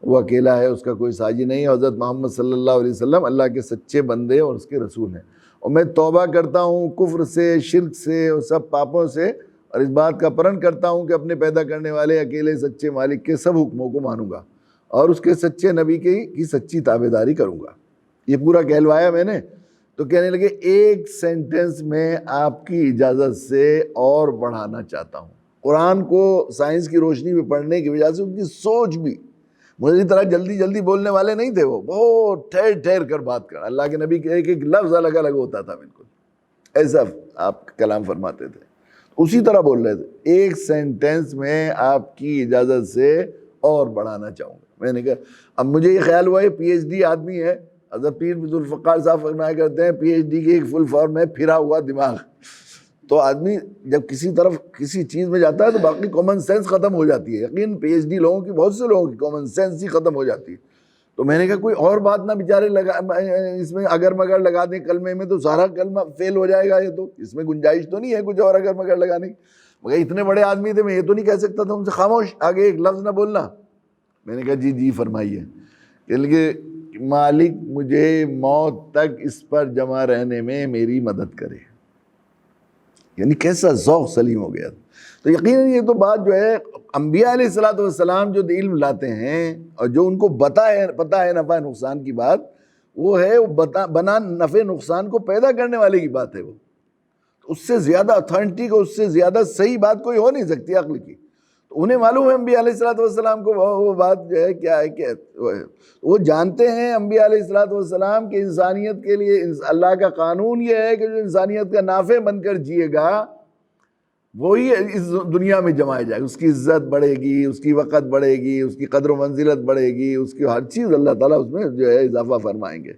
وہ اکیلا ہے، اس کا کوئی ساجی نہیں۔ حضرت محمد صلی اللہ علیہ وسلم اللہ کے سچے بندے اور اس کے رسول ہیں، اور میں توبہ کرتا ہوں کفر سے، شرک سے اور سب پاپوں سے، اور اس بات کا پرن کرتا ہوں کہ اپنے پیدا کرنے والے اکیلے سچے مالک کے سب حکموں کو مانوں گا، اور اس کے سچے نبی کی سچی تابعداری کروں گا۔ یہ پورا کہلوایا میں نے۔ تو کہنے لگے ایک سینٹنس میں آپ کی اجازت سے اور بڑھانا چاہتا ہوں۔ قرآن کو سائنس کی روشنی میں پڑھنے کی وجہ سے ان کی سوچ بھی، مجھے طرح جلدی جلدی بولنے والے نہیں تھے، وہ بہت ٹھہر ٹھہر کر بات کر، اللہ کے نبی کے ایک ایک لفظ الگ الگ ہوتا تھا، بالکل ایسا آپ کلام فرماتے تھے، اسی طرح بول رہے تھے۔ ایک سینٹنس میں آپ کی اجازت سے اور بڑھانا چاہوں گا۔ میں نے کہا اب مجھے یہ خیال ہوا یہ پی ایچ ڈی آدمی ہے، حضرت پیر ذوالفقار صاحب فرمایا کرتے ہیں پی ایچ ڈی کی ایک فل فارم ہے پھرا ہوا دماغ۔ تو آدمی جب کسی طرف کسی چیز میں جاتا ہے تو باقی کامن سینس ختم ہو جاتی ہے۔ یقین پی ایچ ڈی لوگوں کی، بہت سے لوگوں کی کامن سینس ہی ختم ہو جاتی ہے۔ تو میں نے کہا کوئی اور بات نہ بیچارے لگا اس میں اگر مگر لگا دیں کلمے میں، تو سارا کلمہ فیل ہو جائے گا، یہ تو اس میں گنجائش تو نہیں ہے کچھ اور اگر مگر لگانے کی۔ مگر اتنے بڑے آدمی تھے، میں یہ تو نہیں کہہ سکتا تھا ان سے خاموش، آگے ایک لفظ نہ بولنا۔ میں نے کہا جی جی فرمائیے۔ کہ مالک مجھے موت تک اس پر جمع رہنے میں میری مدد کرے۔ یعنی کیسا ذوق سلیم ہو گیا۔ تو یقیناً یہ تو بات جو ہے انبیاء علیہ الصلوۃ والسلام جو علم لاتے ہیں اور جو ان کو پتہ ہے نفع نقصان کی بات، وہ ہے بنا نفع نقصان کو پیدا کرنے والے کی بات ہے۔ وہ اس سے زیادہ اتھینٹک اور اس سے زیادہ صحیح بات کوئی ہو نہیں سکتی عقل کی۔ انہیں معلوم ہے انبیاء علیہ الصلوۃ والسلام کو وہ بات جو ہے کیا ہے کہ وہ جانتے ہیں انبیاء علیہ الصلوۃ والسلام کہ انسانیت کے لیے اللہ کا قانون یہ ہے کہ جو انسانیت کا نافع بن کر جیے گا وہی اس دنیا میں جمایا جائے گا، اس کی عزت بڑھے گی، اس کی وقت بڑھے گی، اس کی قدر و منزلت بڑھے گی، اس کی ہر چیز اللہ تعالیٰ اس میں جو ہے اضافہ فرمائیں گے۔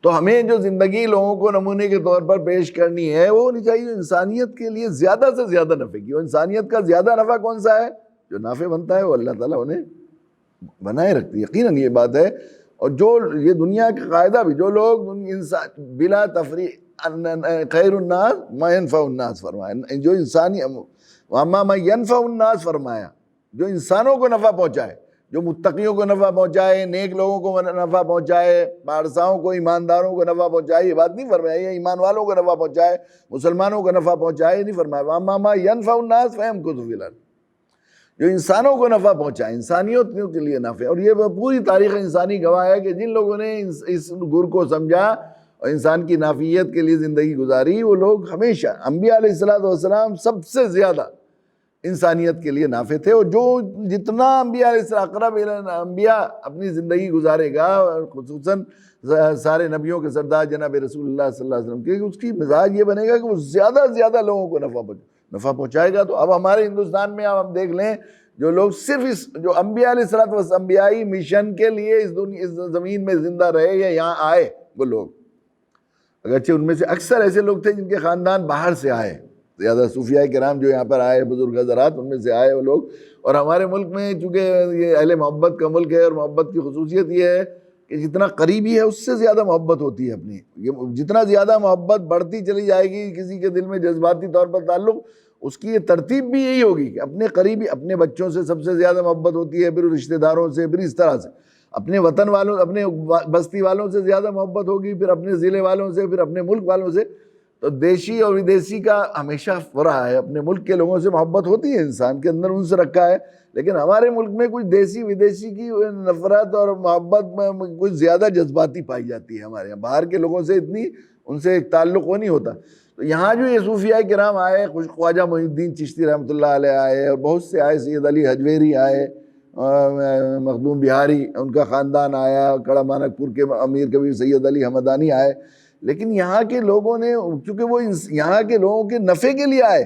تو ہمیں جو زندگی لوگوں کو نمونے کے طور پر پیش کرنی ہے وہ ہونی چاہیے انسانیت کے لیے زیادہ سے زیادہ نفع کی۔ اور انسانیت کا زیادہ نفع کون سا ہے؟ جو نافع بنتا ہے وہ اللہ تعالیٰ انہیں بنائے رکھتی ہے۔ یقیناً یہ بات ہے۔ اور جو یہ دنیا کا قاعدہ بھی، جو لوگ انسان بلا تفریق خیر الناس ما ينفع الناس فرمایا، جو انسانی واما ما ينفع الناس فرمایا، جو انسانوں کو نفع پہنچائے، جو متقیوں کو نفع پہنچائے، نیک لوگوں کو نفع پہنچائے، پارساؤں کو، ایمانداروں کو نفع پہنچائے، یہ بات نہیں فرمایا یہ ایمان والوں کو نفع پہنچائے، مسلمانوں کو نفع پہنچائے، یہ نہیں فرمایا واما ما ينفع الناس فيمكث في الارض، جو انسانوں کو نفع پہنچائے، انسانیت کے لیے نفع۔ اور یہ پوری تاریخ انسانی گواہ ہے کہ جن لوگوں نے اس گر کو سمجھا اور انسان کی نافعیت کے لیے زندگی گزاری، وہ لوگ ہمیشہ انبیاء علیہ الصلوۃ والسلام سب سے زیادہ انسانیت کے لیے نافع تھے۔ اور جو جتنا انبیاء علیہ السلام اقرب انبیاء اپنی زندگی گزارے گا، خصوصاً سارے نبیوں کے سردار جناب رسول اللہ صلی اللہ علیہ وسلم، کیونکہ اس کی مزاج یہ بنے گا کہ وہ زیادہ سے زیادہ لوگوں کو نفع پہنچائے گا۔ تو اب ہمارے ہندوستان میں اب ہم دیکھ لیں، جو لوگ صرف اس جو انبیاء علیہ الصلوۃ والسلام انبیائی مشن کے لیے اس زمین میں زندہ رہے یا یہاں آئے، وہ لوگ، اگرچہ ان میں سے اکثر ایسے لوگ تھے جن کے خاندان باہر سے آئے، زیادہ صوفیاء کرام جو یہاں پر آئے، بزرگ حضرات، ان میں سے آئے وہ لوگ۔ اور ہمارے ملک میں چونکہ یہ اہل محبت کا ملک ہے، اور محبت کی خصوصیت یہ ہے کہ جتنا قریبی ہے اس سے زیادہ محبت ہوتی ہے اپنی، جتنا زیادہ محبت بڑھتی چلی جائے گی کسی کے دل میں جذباتی طور پر تعلق، اس کی یہ ترتیب بھی یہی ہوگی کہ اپنے قریبی، اپنے بچوں سے سب سے زیادہ محبت ہوتی ہے، پھر رشتہ داروں سے، پھر اس طرح سے اپنے وطن والوں، اپنے بستی والوں سے زیادہ محبت ہوگی، پھر اپنے ضلع والوں سے، پھر اپنے ملک والوں سے۔ تو دیشی اور ودیسی کا ہمیشہ رہا ہے، اپنے ملک کے لوگوں سے محبت ہوتی ہے، انسان کے اندر ان سے رکھا ہے، لیکن ہمارے ملک میں کچھ دیسی ودیسی کی نفرت اور محبت میں کچھ زیادہ جذباتی پائی جاتی ہے ہمارے یہاں، باہر کے لوگوں سے اتنی ان سے ایک تعلق وہ نہیں ہوتا۔ تو یہاں جو یہ صوفیاء کرام آئے، خواجہ معین الدین چشتی رحمۃ اللہ علیہ آئے، اور بہت سے آئے، سید علی حجویری آئے، مخدوم بہاری ان کا خاندان آیا، کڑا مانک پور کے امیر کبیر سید علی حمدانی آئے، لیکن یہاں کے لوگوں نے، چونکہ وہ یہاں کے لوگوں کے نفع کے لیے آئے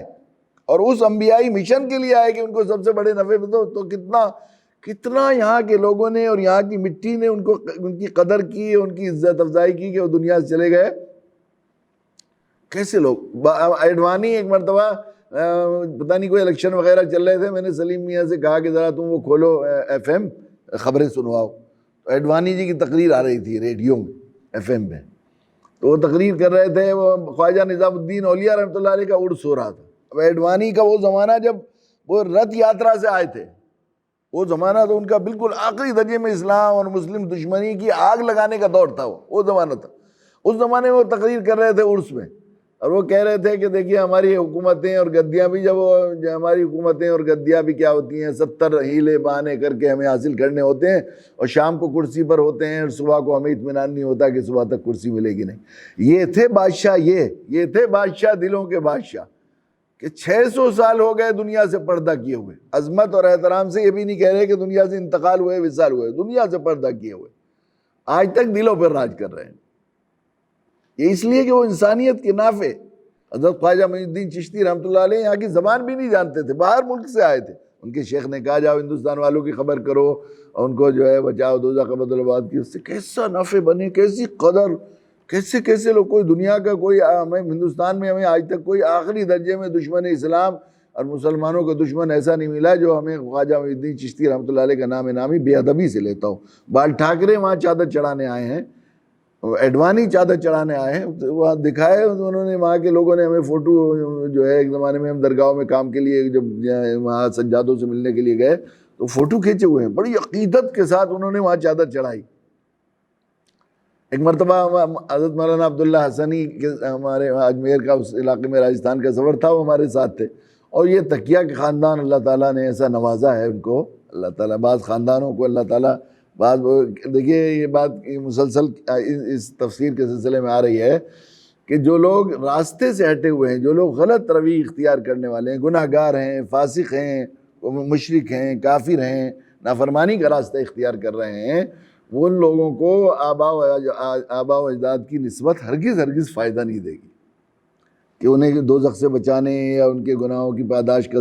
اور اس انبیائی مشن کے لیے آئے کہ ان کو سب سے بڑے نفع دو، تو کتنا یہاں کے لوگوں نے اور یہاں کی مٹی نے ان کی قدر کی، ان کی عزت افزائی کی کہ وہ دنیا سے چلے گئے۔ کیسے لوگ، ایڈوانی ایک مرتبہ پتہ نہیں کوئی الیکشن وغیرہ چل رہے تھے، میں نے سلیم میاں سے کہا کہ ذرا تم وہ کھولو FM، خبریں سنواؤ۔ ایڈوانی جی کی تقریر آ رہی تھی ریڈیو میں، FM میں، تو وہ تقریر کر رہے تھے، وہ خواجہ نظام الدین اولیاء رحمۃ اللہ علیہ کا عرس ہو رہا تھا۔ اب ایڈوانی کا وہ زمانہ جب وہ رتھ یاترا سے آئے تھے، وہ زمانہ تو ان کا بالکل آخری درجے میں اسلام اور مسلم دشمنی کی آگ لگانے کا دور تھا، وہ زمانہ تھا۔ اس زمانے میں وہ تقریر کر رہے تھے عرس میں، اور وہ کہہ رہے تھے کہ دیکھیے ہماری حکومتیں اور گدیاں بھی، ہماری حکومتیں اور گدیاں بھی کیا ہوتی ہیں، 70 ہیلے بہانے کر کے ہمیں حاصل کرنے ہوتے ہیں، اور شام کو کرسی پر ہوتے ہیں، اور صبح کو ہمیں اطمینان نہیں ہوتا کہ صبح تک کرسی ملے گی نہیں۔ یہ تھے بادشاہ، یہ تھے بادشاہ، دلوں کے بادشاہ، کہ 600 سال ہو گئے دنیا سے پردہ کیے ہوئے، عظمت اور احترام سے یہ بھی نہیں کہہ رہے کہ دنیا سے انتقال ہوئے، وصال ہوئے، دنیا سے پردہ کیے ہوئے، آج تک دلوں پر راج کر رہے ہیں۔ یہ اس لیے کہ وہ انسانیت کے نافع، حضرت خواجہ معین الدین چشتی رحمۃ اللہ علیہ یہاں کی زبان بھی نہیں جانتے تھے، باہر ملک سے آئے تھے، ان کے شیخ نے کہا جاؤ ہندوستان والوں کی خبر کرو، اور ان کو جو ہے بچاؤ دوزخ ابد الآباد کی، اس سے کیسا نفع بنے، کیسی قدر، کیسے لوگ، کوئی دنیا کا کوئی، ہمیں ہندوستان میں ہمیں آج تک کوئی آخری درجے میں دشمن اسلام اور مسلمانوں کا دشمن ایسا نہیں ملا جو ہمیں خواجہ معین الدین چشتی رحمۃ اللہ علیہ کا نام نامی بے ادبی سے لیتا ہو۔ بال ٹھاکرے وہاں چادر چڑھانے آئے ہیں، ایڈوانی چادر چڑھانے آئے ہیں، وہاں دکھائے انہوں نے، وہاں کے لوگوں نے ہمیں فوٹو، جو ہے ایک زمانے میں ہم درگاہوں میں کام کے لیے جب وہاں سجادوں سے ملنے کے لیے گئے تو فوٹو کھینچے ہوئے ہیں، بڑی عقیدت کے ساتھ انہوں نے وہاں چادر چڑھائی۔ ایک مرتبہ حضرت مولانا عبداللہ حسنی کے، ہمارے اجمیر کا اس علاقے میں راجستھان کا سفر تھا، وہ ہمارے ساتھ تھے، اور یہ تکیہ کے خاندان اللہ تعالیٰ نے ایسا نوازا ہے ان کو، اللہ تعالیٰ بعض خاندانوں کو اللہ تعالیٰ بعض، دیکھیے یہ بات مسلسل اس تفسیر کے سلسلے میں آ رہی ہے کہ جو لوگ راستے سے ہٹے ہوئے ہیں، جو لوگ غلط روی اختیار کرنے والے ہیں، گناہ گار ہیں، فاسق ہیں، مشرک ہیں، کافر ہیں، نافرمانی کا راستہ اختیار کر رہے ہیں، وہ ان لوگوں کو آباء و اجداد کی نسبت ہرگز فائدہ نہیں دے گی کہ انہیں دوزخ سے بچانے یا ان کے گناہوں کی پاداش کا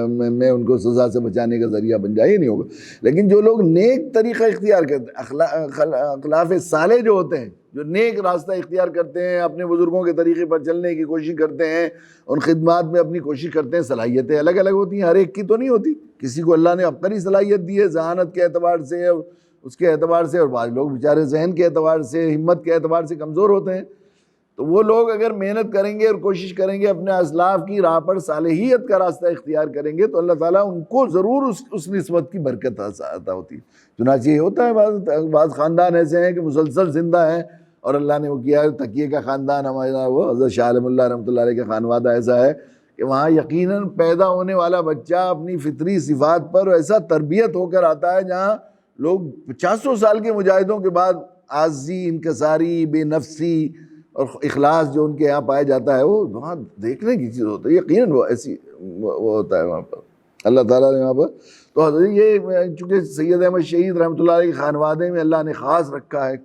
میں ان کو سزا سے بچانے کا ذریعہ بن جائے، یہ نہیں ہوگا۔ لیکن جو لوگ نیک طریقہ اختیار کرتے ہیں، اخلاف صالح جو ہوتے ہیں، جو نیک راستہ اختیار کرتے ہیں، اپنے بزرگوں کے طریقے پر چلنے کی کوشش کرتے ہیں، ان خدمات میں اپنی کوشش کرتے ہیں، صلاحیتیں الگ الگ ہوتی ہیں، ہر ایک کی تو نہیں ہوتی، کسی کو اللہ نے عبقری صلاحیت دی ہے ذہانت کے اعتبار سے، اس کے اعتبار سے، اور بعض لوگ بیچارے ذہن کے اعتبار سے، ہمت کے اعتبار سے کمزور ہوتے ہیں۔ تو وہ لوگ اگر محنت کریں گے اور کوشش کریں گے، اپنے اسلاف کی راہ پر صالحیت کا راستہ اختیار کریں گے، تو اللہ تعالیٰ ان کو ضرور اس نسبت کی برکت عطا ہوتی ہے۔ چنانچہ یہ ہوتا ہے، بعض خاندان ایسے ہیں کہ مسلسل زندہ ہیں، اور اللہ نے وہ کیا ہے، تکیے کا خاندان ہمارا، وہ حضرت شاہ عالم اللہ رحمۃ اللہ علیہ کا خانوادہ ایسا ہے کہ وہاں یقیناً پیدا ہونے والا بچہ اپنی فطری صفات پر ایسا تربیت ہو کر آتا ہے، جہاں لوگ 50 سال کے مجاہدوں کے بعد عاجزی، انکساری، بے نفسی اور اخلاص جو ان کے یہاں پایا جاتا ہے، وہ وہاں دیکھنے کی چیز ہوتی ہے، یقیناً وہ ایسی وہ ہوتا ہے وہاں پر، اللہ تعالیٰ نے وہاں پر۔ تو حضرت یہ چونکہ سید احمد شہید رحمۃ اللہ علیہ کے خانوادے میں اللہ نے خاص رکھا ہے،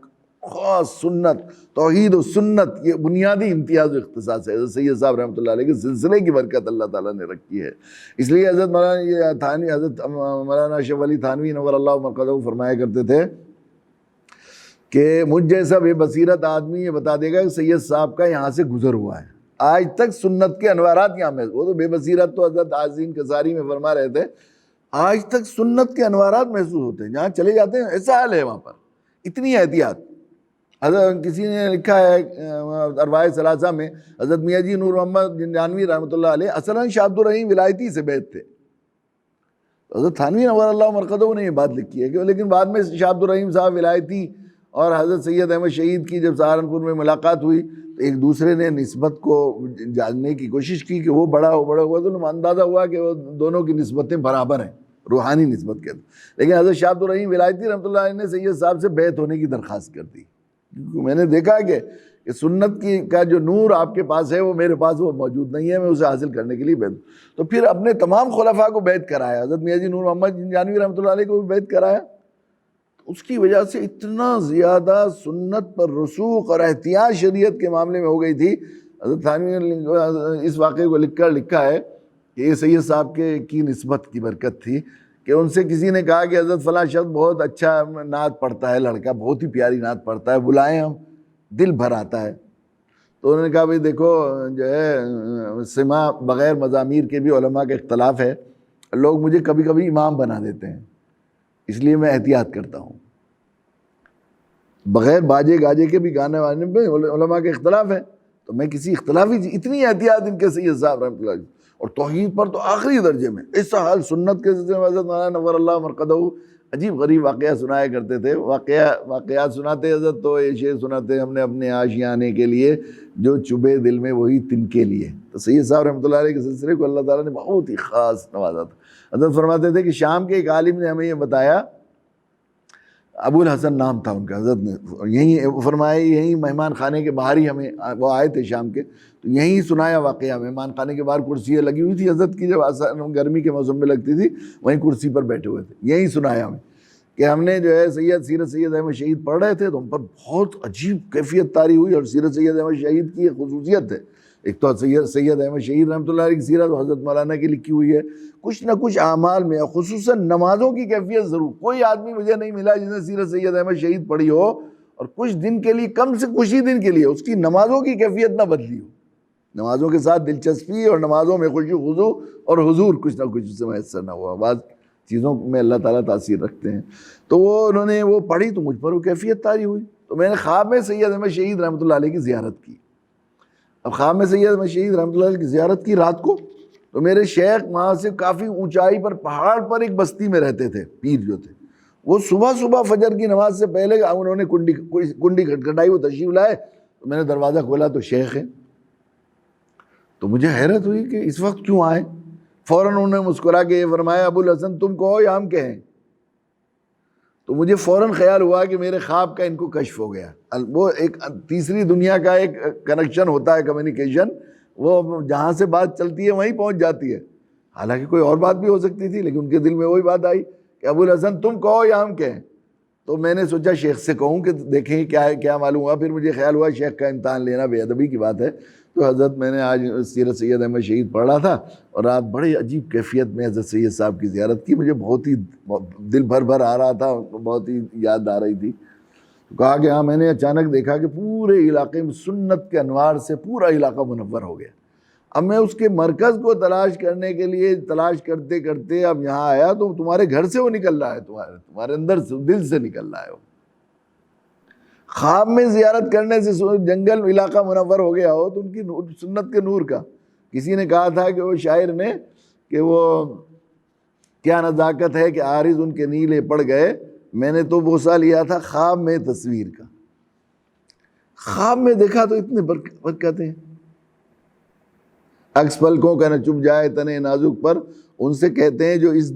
خاص سنت، توحید و سنت، یہ بنیادی امتیاز و اختصاص ہے حضرت سید صاحب رحمۃ اللہ علیہ کے سلسلے کی برکت اللہ تعالیٰ نے رکھی ہے۔ اس لیے حضرت مولانا اشرف علی تھانوی نور اللہ مرقدہ فرمایا کرتے تھے کہ مجھ جیسا بے بصیرت آدمی یہ بتا دے گا کہ سید صاحب کا یہاں سے گزر ہوا ہے، آج تک سنت کے انوارات یہاں میں، وہ تو بے بصیرت تو حضرت عظیم کساری میں فرما رہے تھے، آج تک سنت کے انوارات محسوس ہوتے ہیں، جہاں چلے جاتے ہیں ایسا حال ہے وہاں پر، اتنی احتیاط۔ حضرت کسی نے لکھا ہے ارواح ثلاثہ میں حضرت میاں جی نور محمد جنجانوی رحمۃ اللہ علیہ اصلاً شاہ عبد الرحیم ولایتی سے بیعت تھے، حضرت تھانوی نور اللہ مرقدہ نے یہ بات لکھی ہے کہ لیکن بعد میں شاہ عبد الرحیم صاحب ولایتی اور حضرت سید احمد شہید کی جب سہارنپور میں ملاقات ہوئی تو ایک دوسرے نے نسبت کو جاننے کی کوشش کی کہ وہ بڑا ہوا تو اندازہ ہوا کہ وہ دونوں کی نسبتیں برابر ہیں، روحانی نسبت کے، لیکن حضرت شاہ عبد الرحیم ولایتی رحمۃ اللہ علیہ نے سید صاحب سے بیعت ہونے کی درخواست کر دی، کیونکہ میں نے دیکھا کہ سنت کی کا جو نور آپ کے پاس ہے وہ میرے پاس وہ موجود نہیں ہے، میں اسے حاصل کرنے کے لیے بیعت، تو پھر اپنے تمام خلفاء کو بیعت کرایا، حضرت میاں جی نور محمد جنجانوی رحمۃ اللہ علیہ کو بھی بیعت کرایا۔ اس کی وجہ سے اتنا زیادہ سنت پر رسوخ اور احتیاط شریعت کے معاملے میں ہو گئی تھی۔ حضرت تھانوی نے اس واقعے کو لکھا ہے کہ یہ سید صاحب کی نسبت کی برکت تھی کہ ان سے کسی نے کہا کہ حضرت فلاں شخص بہت اچھا نعت پڑھتا ہے، لڑکا بہت ہی پیاری نعت پڑھتا ہے، بلائیں ہم، دل بھر آتا ہے۔ تو انہوں نے کہا بھائی دیکھو جو ہے سما بغیر مضامیر کے بھی علماء کا اختلاف ہے، لوگ مجھے کبھی کبھی امام بنا دیتے ہیں، اس لیے میں احتیاط کرتا ہوں، بغیر باجے گاجے کے بھی گانے وانے میں علماء کے اختلاف ہے، تو میں کسی اختلافی اتنی احتیاط ان کے سید صاحب رحمۃ اللہ علیہ، اور توحید پر تو آخری درجے میں، ایسا حال سنت کے سلسلے میں حضرت مولانا نور اللہ مرقدہ عجیب غریب واقعہ سنایا کرتے تھے، واقعات سناتے حضرت تو یہ شعر سناتے ہم نے اپنے آشیانے کے لیے جو چبھے دل میں وہی تن کے لیے۔ تو سید صاحب رحمۃ اللہ علیہ کے سلسلے کو اللہ تعالیٰ نے بہت ہی خاص نوازا تھا۔ حضرت فرماتے تھے کہ شام کے ایک عالم نے ہمیں یہ بتایا، ابو الحسن نام تھا ان کا، حضرت نے یہیں فرمایا، یہیں مہمان خانے کے باہر ہی ہمیں وہ آئے تھے شام کے، تو یہیں سنایا واقعہ، مہمان خانے کے باہر کرسیاں لگی ہوئی تھی حضرت کی، جب گرمی کے موسم میں لگتی تھی وہیں کرسی پر بیٹھے ہوئے تھے، یہیں سنایا ہمیں کہ ہم نے جو ہے سیرت سید احمد شہید پڑھ رہے تھے تو ہم پر بہت عجیب کیفیت طاری ہوئی، اور سیرت سید احمد شہید کی ایک خصوصیت ہے، ایک تو سید احمد شہید رحمۃ اللہ علیہ کی سیرت حضرت مولانا کی لکھی ہوئی ہے، کچھ نہ کچھ اعمال میں خصوصاً نمازوں کی کیفیت ضرور، کوئی آدمی مجھے نہیں ملا جس نے سیرت سید احمد شہید پڑھی ہو اور کچھ دن کے لیے، کم سے کچھ ہی دن کے لیے اس کی نمازوں کی کیفیت نہ بدلی ہو، نمازوں کے ساتھ دلچسپی اور نمازوں میں خشوع و خضوع اور حضور کچھ نہ کچھ اس سے میسر نہ ہوا، بعض چیزوں میں اللہ تعالیٰ تاثیر رکھتے ہیں۔ تو انہوں نے وہ پڑھی تو مجھ پر وہ کیفیت طاری ہوئی، تو میں نے خواب میں سید احمد شہید رحمۃ اللہ علیہ کی زیارت کی۔ اب خواب میں سید احمد شہید رحمۃ اللہ علیہ کی زیارت کی رات کو، تو میرے شیخ وہاں سے کافی اونچائی پر پہاڑ پر ایک بستی میں رہتے تھے، پیر جو تھے، وہ صبح فجر کی نماز سے پہلے انہوں نے کنڈی کھٹکھٹائی، وہ تشریف لائے، تو میں نے دروازہ کھولا تو شیخ ہے، تو مجھے حیرت ہوئی کہ اس وقت کیوں آئے، فوراً انہوں نے مسکرا کے یہ فرمایا ابو الحسن تم کہو یا ہم کہیں، تو مجھے فوراً خیال ہوا کہ میرے خواب کا ان کو کشف ہو گیا، وہ ایک تیسری دنیا کا ایک کنیکشن ہوتا ہے، کمیونیکیشن، وہ جہاں سے بات چلتی ہے وہیں پہنچ جاتی ہے، حالانکہ کوئی اور بات بھی ہو سکتی تھی لیکن ان کے دل میں وہی بات آئی کہ ابو الحسن تم کہو یا ہم کہیں، تو میں نے سوچا شیخ سے کہوں کہ دیکھیں کیا ہے، کیا معلوم ہوا، پھر مجھے خیال ہوا شیخ کا امتحان لینا بے ادبی کی بات ہے، تو حضرت میں نے آج سیرت سید احمد شہید پڑھ رہا تھا اور رات بڑی عجیب کیفیت میں حضرت سید صاحب کی زیارت کی، مجھے بہت ہی دل بھر آ رہا تھا، بہت ہی یاد آ رہی تھی، تو کہا کہ ہاں میں نے اچانک دیکھا کہ پورے علاقے میں سنت کے انوار سے پورا علاقہ منور ہو گیا، اب میں اس کے مرکز کو تلاش کرنے کے لیے تلاش کرتے کرتے اب یہاں آیا تو تمہارے گھر سے وہ نکل رہا ہے، تمہارے اندر دل سے نکل رہا ہے وہ، خواب میں زیارت کرنے سے جنگل علاقہ منور ہو گیا ہو تو ان کی سنت کے نور کا، کسی نے کہا تھا کہ وہ شاعر نے کہ وہ کیا نزاکت ہے کہ عارض ان کے نیلے پڑ گئے، میں نے تو بوسہ لیا تھا خواب میں تصویر کا، خواب میں دیکھا تو اتنے برکتیں، عکس پلکوں کا نہ چپ جائے تنے نازک پر، ان سے کہتے ہیں جو اس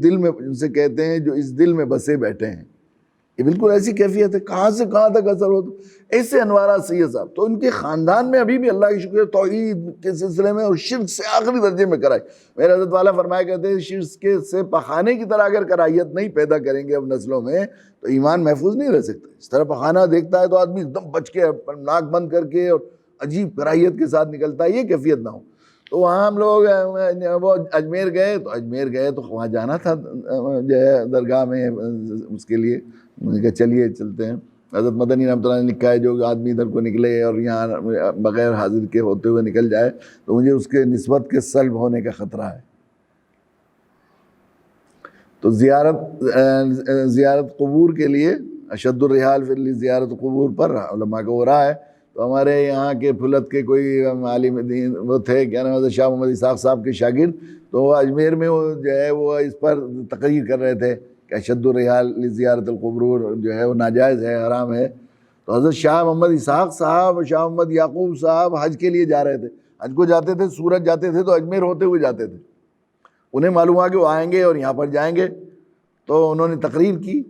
دل میں بسے بیٹھے ہیں، یہ بالکل ایسی کیفیت ہے، کہاں سے کہاں تک اثر ہوتا، ایسے انوارات سید صاحب. تو ان کے خاندان میں ابھی بھی اللہ کی شکر توحید کے سلسلے میں اور شرک سے آخری درجے میں کرائی. میرے حضرت والا فرمایا کرتے ہیں شرک کے سے پخانے کی طرح اگر کراہیت نہیں پیدا کریں گے اب نسلوں میں تو ایمان محفوظ نہیں رہ سکتا. اس طرح پخانہ دیکھتا ہے تو آدمی ایک دم بچ کے ناک بند کر کے اور عجیب کراہیت کے ساتھ نکلتا ہے، یہ کیفیت نہ ہو. تو وہاں ہم لوگ وہ اجمیر گئے تو وہاں جانا تھا جو ہے درگاہ میں اس کے لیے. میں نے کہا چلیے چلتے ہیں. حضرت مدنی رحمۃ اللہ نے لکھا ہے جو آدمی ادھر کو نکلے اور یہاں بغیر حاضر کے ہوتے ہوئے نکل جائے تو مجھے اس کے نسبت کے سلب ہونے کا خطرہ ہے. تو زیارت قبور کے لیے اشد الرحال فی زیارت قبور پر علماء کا ہو رہا ہے. تو ہمارے یہاں کے پھلت کے کوئی عالم دین وہ تھے، کیا نام ہے، شاہ محمد اسحاق صاحب کے شاگرد، تو وہ اجمیر میں وہ جو ہے وہ اس پر تقریر کر رہے تھے کہ اشد الرحال زیارت القبور جو ہے وہ ناجائز ہے، حرام ہے. تو حضرت شاہ محمد اسحاق صاحب، شاہ محمد یعقوب صاحب حج کے لیے جا رہے تھے. حج کو جاتے تھے، سورج جاتے تھے تو اجمیر ہوتے ہوئے جاتے تھے. انہیں معلوم ہوا کہ وہ آئیں گے اور یہاں پر جائیں گے، تو انہوں نے تقریر کی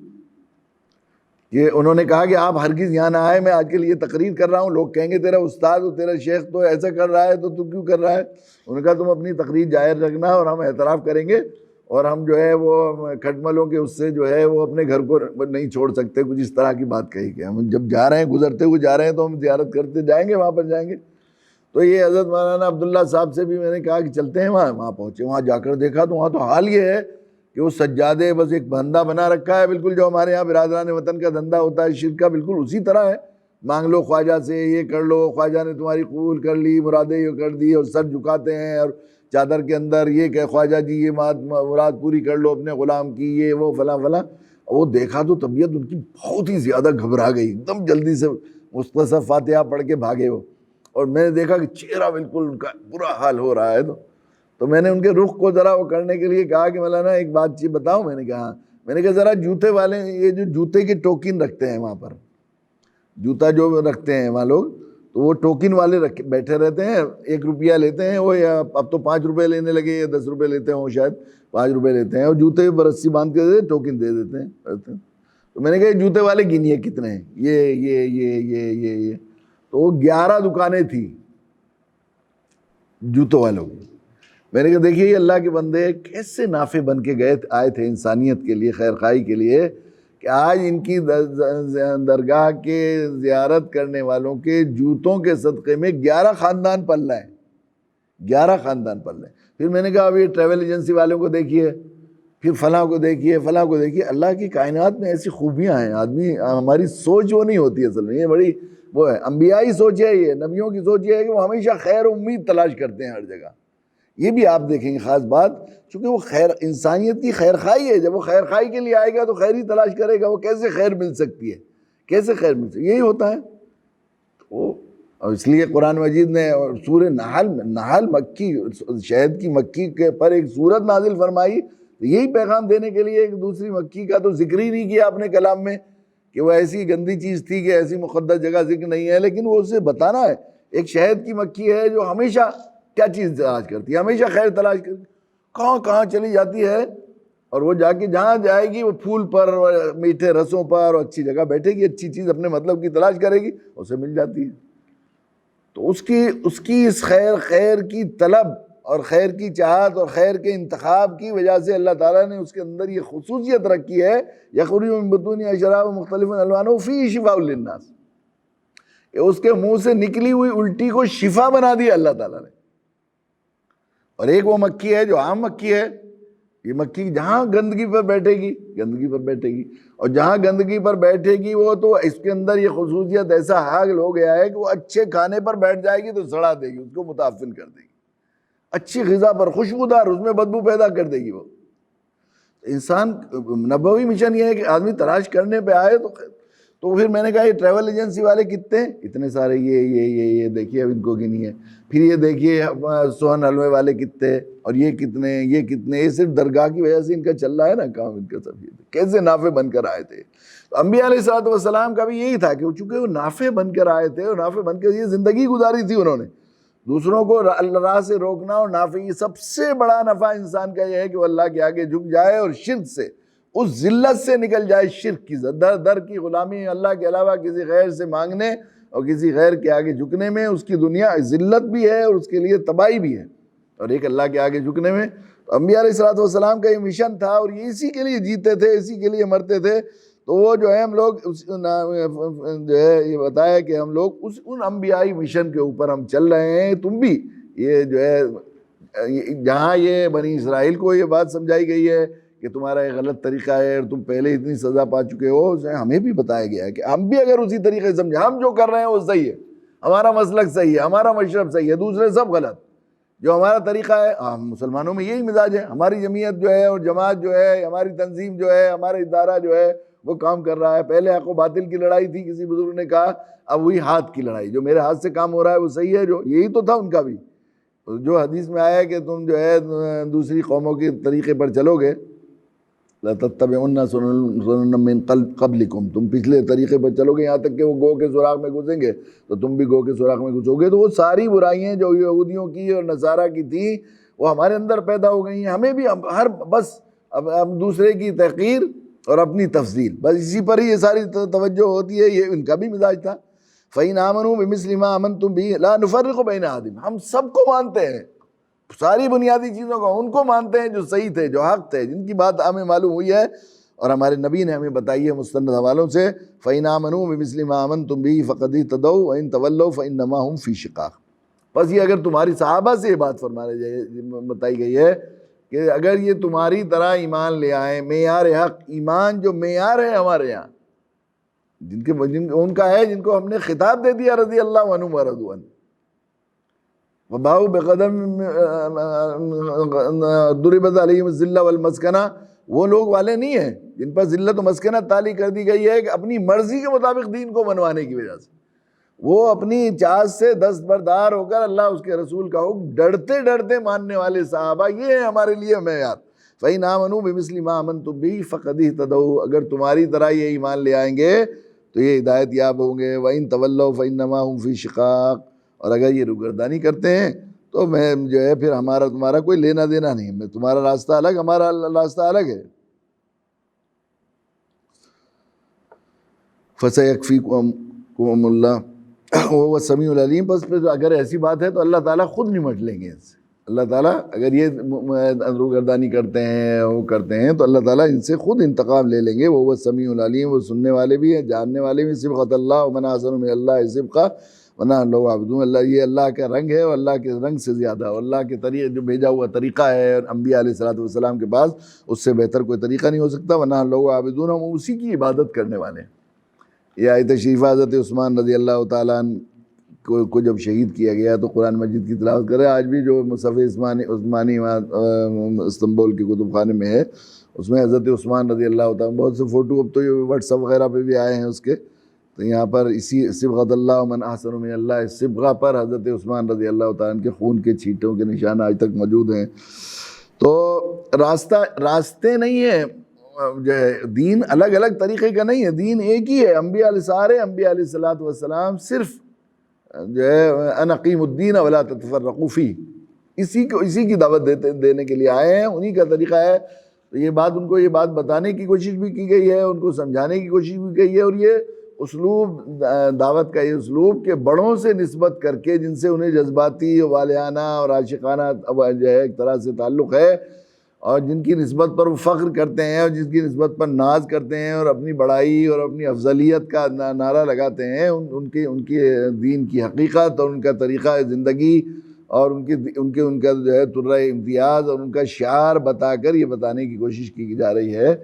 کہ انہوں نے کہا کہ آپ ہرگز یہاں نہ آئے، میں آج کے لیے تقریر کر رہا ہوں، لوگ کہیں گے تیرا استاد اور تیرا شیخ تو ایسا کر رہا ہے تو تو کیوں کر رہا ہے. انہوں نے کہا تم اپنی تقریر جائر رکھنا اور ہم اعتراف کریں گے، اور ہم جو ہے وہ کھٹملوں کے اس سے جو ہے وہ اپنے گھر کو نہیں چھوڑ سکتے. کچھ اس طرح کی بات کہی کہ ہم جب جا رہے ہیں، گزرتے ہوئے جا رہے ہیں تو ہم زیارت کرتے جائیں گے، وہاں پر جائیں گے. تو یہ حضرت مولانا عبداللہ صاحب سے بھی میں نے کہا کہ چلتے ہیں وہاں پہنچے. وہاں جا کر دیکھا تو وہاں تو حال یہ ہے کہ وہ سجادے بس ایک دھندا بنا رکھا ہے، بالکل جو ہمارے یہاں برادران وطن کا دھندا ہوتا ہے شرک کا، بالکل اسی طرح ہے. مانگ لو خواجہ سے، یہ کر لو، خواجہ نے تمہاری قبول کر لی، مرادیں یہ کر دی، اور سر جھکاتے ہیں اور چادر کے اندر یہ کہ خواجہ جی یہ مراد پوری کر لو اپنے غلام کی، یہ وہ فلاں فلاں. وہ دیکھا تو طبیعت ان کی بہت ہی زیادہ گھبرا گئی، ایک دم جلدی سے مختصر فاتحہ پڑھ کے بھاگے وہ. اور میں نے دیکھا کہ چہرہ بالکل ان کا برا حال ہو رہا ہے. تو میں نے ان کے رخ کو ذرا وہ کرنے کے لیے کہا کہ مولانا ایک بات چیز بتاؤں. میں نے کہا ذرا جوتے والے یہ جو جوتے کے ٹوکن رکھتے ہیں وہاں پر، جوتا جو رکھتے ہیں وہاں لوگ، تو وہ ٹوکن والے بیٹھے رہتے ہیں، 1 روپیہ لیتے ہیں وہ، یا اب تو 5 روپے لینے لگے یا 10 روپے لیتے ہیں، وہ شاید 5 روپے لیتے ہیں، اور جوتے پر رسی باندھ کے ٹوکن دے دیتے ہیں. تو میں نے کہا جوتے والے گنیے کتنے ہیں، یہ تو وہ 11 دکانیں تھیں جوتوں والوں کی. میں نے کہا دیکھیے یہ اللہ کے بندے کیسے نافع بن کے آئے تھے انسانیت کے لیے، خیر خواہی کے لیے، کہ آج ان کی درگاہ کے زیارت کرنے والوں کے جوتوں کے صدقے میں 11 خاندان پل رہے ہیں، 11 خاندان پل رہے ہیں. پھر میں نے کہا اب یہ ٹریول ایجنسی والوں کو دیکھیے، پھر فلاں کو دیکھیے، فلاں کو دیکھیے. اللہ کی کائنات میں ایسی خوبیاں ہیں، آدمی ہماری سوچ وہ نہیں ہوتی اصل میں، یہ بڑی وہ ہے انبیائی سوچ ہے، یہ نبیوں کی سوچ یہ ہے کہ وہ ہمیشہ خیر و امید تلاش کرتے ہیں ہر جگہ. یہ بھی آپ دیکھیں گے خاص بات، چونکہ وہ خیر انسانیت کی خیر خواہی ہے. جب وہ خیر خواہی کے لیے آئے گا تو خیر ہی تلاش کرے گا. وہ کیسے خیر مل سکتی ہے، کیسے خیر مل سکتی ہے، یہی ہوتا ہے. اور اس لیے قرآن مجید نے سورہ نحل مکی، شہد کی مکھی کے پر ایک سورت نازل فرمائی، یہی پیغام دینے کے لیے. ایک دوسری مکھی کا تو ذکر ہی نہیں کیا اپنے کلام میں کہ وہ ایسی گندی چیز تھی کہ ایسی مقدس جگہ ذکر نہیں ہے، لیکن وہ اسے بتانا ہے. ایک شہد کی مکھی ہے جو ہمیشہ کیا چیز تلاش کرتی ہے، ہمیشہ خیر تلاش کرتی، کہاں چلی جاتی ہے، اور وہ جا کے جہاں جائے گی وہ پھول پر، میٹھے رسوں پر، اور اچھی جگہ بیٹھے گی، اچھی چیز اپنے مطلب کی تلاش کرے گی، اسے مل جاتی ہے. تو اس کی اس خیر کی طلب اور خیر کی چاہت اور خیر کے انتخاب کی وجہ سے اللہ تعالیٰ نے اس کے اندر یہ خصوصیت رکھی ہے، یخرج من بطونہا شراب مختلف الوانہ فیہ شفاء للناس، کہ اس کے منہ سے نکلی ہوئی الٹی کو شفا بنا دیا اللہ تعالیٰ نے. اور ایک وہ مکھی ہے جو عام مکھی ہے، یہ مکھی جہاں گندگی پر بیٹھے گی، اور جہاں گندگی پر بیٹھے گی وہ تو اس کے اندر یہ خصوصیت ایسا حاصل ہو گیا ہے کہ وہ اچھے کھانے پر بیٹھ جائے گی تو سڑا دے گی، اس کو متعفن کر دے گی. اچھی غذا پر خوشبودار، اس میں بدبو پیدا کر دے گی. وہ انسان نبوی مشن یہ ہے کہ آدمی تلاش کرنے پہ آئے. تو پھر میں نے کہا یہ ٹریول ایجنسی والے کتنے، اتنے سارے، یہ دیکھیے اب ان کو گنی ہے. پھر یہ دیکھیے سوہن حلوے والے کتنے، اور یہ کتنے، یہ صرف درگاہ کی وجہ سے ان کا چل رہا ہے نا کام. ان کا سب یہ کیسے نافع بن کر آئے تھے. انبیاء علیہ الصلوۃ والسلام کا بھی یہی تھا کہ چونکہ وہ نافع بن کر آئے تھے، اور نافع بن کر یہ زندگی گزاری تھی انہوں نے، دوسروں کو راہ سے روکنا اور نافع. یہ سب سے بڑا نفع انسان کا یہ ہے کہ وہ اللہ کے آگے جھک جائے اور شرک سے اس ذلت سے نکل جائے، شرک کی در در کی غلامی، اللہ کے علاوہ کسی غیر سے مانگنے اور کسی غیر کے آگے جھکنے میں اس کی دنیا ذلت بھی ہے اور اس کے لیے تباہی بھی ہے، اور ایک اللہ کے آگے جھکنے میں۔ انبیاء علیہ السلام کا یہ مشن تھا اور یہ اسی کے لیے جیتے تھے، اسی کے لیے مرتے تھے۔ تو وہ جو ہے ہم لوگ جو ہے یہ بتایا کہ ہم لوگ ان انبیائی مشن کے اوپر ہم چل رہے ہیں۔ تم بھی یہ جو ہے جہاں یہ بنی اسرائیل کو یہ بات سمجھائی گئی ہے کہ تمہارا یہ غلط طریقہ ہے اور تم پہلے اتنی سزا پا چکے ہو، ہمیں بھی بتایا گیا ہے کہ ہم بھی اگر اسی طریقے سے سمجھیں، ہم جو کر رہے ہیں وہ صحیح ہے، ہمارا مسلک صحیح ہے، ہمارا مشرب صحیح ہے، دوسرے سب غلط، جو ہمارا طریقہ ہے، مسلمانوں میں یہی مزاج ہے، ہماری جمعیت جو ہے اور جماعت جو ہے، ہماری تنظیم جو ہے، ہمارا ادارہ جو ہے وہ کام کر رہا ہے۔ پہلے حق و باطل کی لڑائی تھی، کسی بزرگ نے کہا، اب وہی ہاتھ کی لڑائی، جو میرے ہاتھ سے کام ہو رہا ہے وہ صحیح ہے، جو یہی تو تھا ان کا بھی۔ جو حدیث میں آیا کہ تم جو ہے دوسری قوموں کے طریقے پر چلو گے، لَتَتَّبِعُنَّ سُنَنَ مِن قَبْلِكُمْ، تم پچھلے طریقے پر چلو گے، یہاں تک کہ وہ گو کے سوراخ میں گھسیں گے تو تم بھی گو کے سوراخ میں گھسو گے۔ تو وہ ساری برائیاں جو یہودیوں کی اور نصارہ کی تھیں وہ ہمارے اندر پیدا ہو گئی ہیں۔ ہمیں بھی ہر بس اب دوسرے کی تحقیر اور اپنی تفضیل، بس اسی پر ہی یہ ساری توجہ ہوتی ہے۔ یہ ان کا بھی مزاج تھا۔ فَإِنْ آمَنُوا بِمِثْلِ مَا آمَنْتُمْ بِهِ لَا نُفَرِّقُ بَيْنَ أَحَدٍ، ہم سب کو مانتے ہیں، ساری بنیادی چیزوں کو ان کو مانتے ہیں جو صحیح تھے، جو حق تھے، جن کی بات ہمیں معلوم ہوئی ہے اور ہمارے نبی نے ہمیں بتائی ہے مستند حوالوں سے۔ فَإِنْ آمَنُوا بِمِثْلِ مَا آمَنْتُمْ بِهِ فَقَدِ اهْتَدَوْا وَإِنْ تَوَلَّوْا فَإِنَّمَا هُمْ فِي شِقَاقٍ۔ بس یہ اگر تمہاری صحابہ سے یہ بات بتائی گئی ہے کہ اگر یہ تمہاری طرح ایمان لے آئیں، معیار حق ایمان جو معیار ہے ہمارے یہاں، ان کا ہے، جن کو ہم نے خطاب دے دیا رضی اللہ عنہم ورضوا عنہ، وباؤ بقدم ضربت علیہم الذلہ والمسکنہ، وہ لوگ والے نہیں ہیں جن پر ذلت و مسکنت تالی کر دی گئی ہے کہ اپنی مرضی کے مطابق دین کو منوانے کی وجہ سے، وہ اپنی چاہت سے دستبردار ہو کر اللہ اس کے رسول کا حکم ڈرتے ڈرتے ماننے والے صحابہ، یہ ہے ہمارے لیے معیار۔ فَإِنْ آمَنُوا بِمِثْلِ مَا آمَنْتُمْ بِهِ فَقَدِ اهْتَدَوْا، اگر تمہاری طرح یہ ایمان لے آئیں گے تو یہ ہدایت یاب ہوں گے۔ وَإِنْ تَوَلَّوْا فَإِنَّمَا هُمْ فِي شِقَاقٍ، اور اگر یہ روگردانی کرتے ہیں تو میں جو ہے پھر تمہارا کوئی لینا دینا نہیں، میں تمہارا راستہ الگ، ہمارا راستہ الگ ہے۔ فَسَيَكْفِيكُمُ اللَّهُ وَهُوَ السَّمِيعُ الْعَلِيمُ، بس پھر اگر ایسی بات ہے تو اللہ تعالیٰ خود نمٹ لیں گے ان سے۔ اللہ تعالیٰ اگر یہ روگردانی کرتے ہیں، وہ کرتے ہیں، تو اللہ تعالیٰ ان سے خود انتقام لے لیں گے۔ وَهُوَ السَّمِيعُ الْعَلِيمُ، وہ سننے والے بھی ہیں، جاننے والے بھی۔ صبغۃ اللہ ومن احسن من اللہ صبغۃ ونحن له عابدون، اللہ یہ اللہ کا رنگ ہے اور اللہ کے رنگ سے زیادہ، اور اللہ کے طریقے جو بھیجا ہوا طریقہ ہے انبیاء علیہ السلام کے پاس، اس سے بہتر کوئی طریقہ نہیں ہو سکتا۔ ونحن له عابدون، ہم اسی کی عبادت کرنے والے ہیں۔ یہ آیت شریفہ حضرت عثمان رضی اللہ تعالیٰ عنہ کو جب شہید کیا گیا تو قرآن مجید کی تلاوت کرے، آج بھی جو مصحف عثمانی استنبول کے کتب خانے میں ہے، اس میں حضرت عثمان رضی اللہ تعالیٰ، بہت سے فوٹو اب تو یہ واٹس ایپ وغیرہ پہ بھی آئے ہیں اس کے، تو یہاں پر اسی صبغۃ اللہ ومن احسن من اللہ صبغہ پر حضرت عثمان رضی اللہ تعالیٰ عنہ کے خون کے چھینٹوں کے نشان آج تک موجود ہیں۔ تو راستے نہیں ہیں، جو ہے دین الگ الگ طریقے کا نہیں ہے، دین ایک ہی ہے۔ سارے انبیاء علیہ السلام صرف جو ہے ان اقیموا الدین ولا تتفرقوا فیہ، اسی کی دعوت دینے کے لیے آئے ہیں، انہی کا طریقہ ہے۔ تو یہ بات ان کو یہ بات بتانے کی کوشش بھی کی گئی ہے، ان کو سمجھانے کی کوشش بھی کی گئی ہے، اور یہ اسلوب دعوت کا یہ اسلوب کہ بڑوں سے نسبت کر کے جن سے انہیں جذباتی والیانہ اور عاشقانہ جو ہے ایک طرح سے تعلق ہے، اور جن کی نسبت پر وہ فخر کرتے ہیں اور جن کی نسبت پر ناز کرتے ہیں اور اپنی بڑائی اور اپنی افضلیت کا نعرہ لگاتے ہیں، ان کی دین کی حقیقت اور ان کا طریقہ زندگی اور ان کا جو ہے طرہ امتیاز اور ان کا شعار بتا کر یہ بتانے کی کوشش کی جا رہی ہے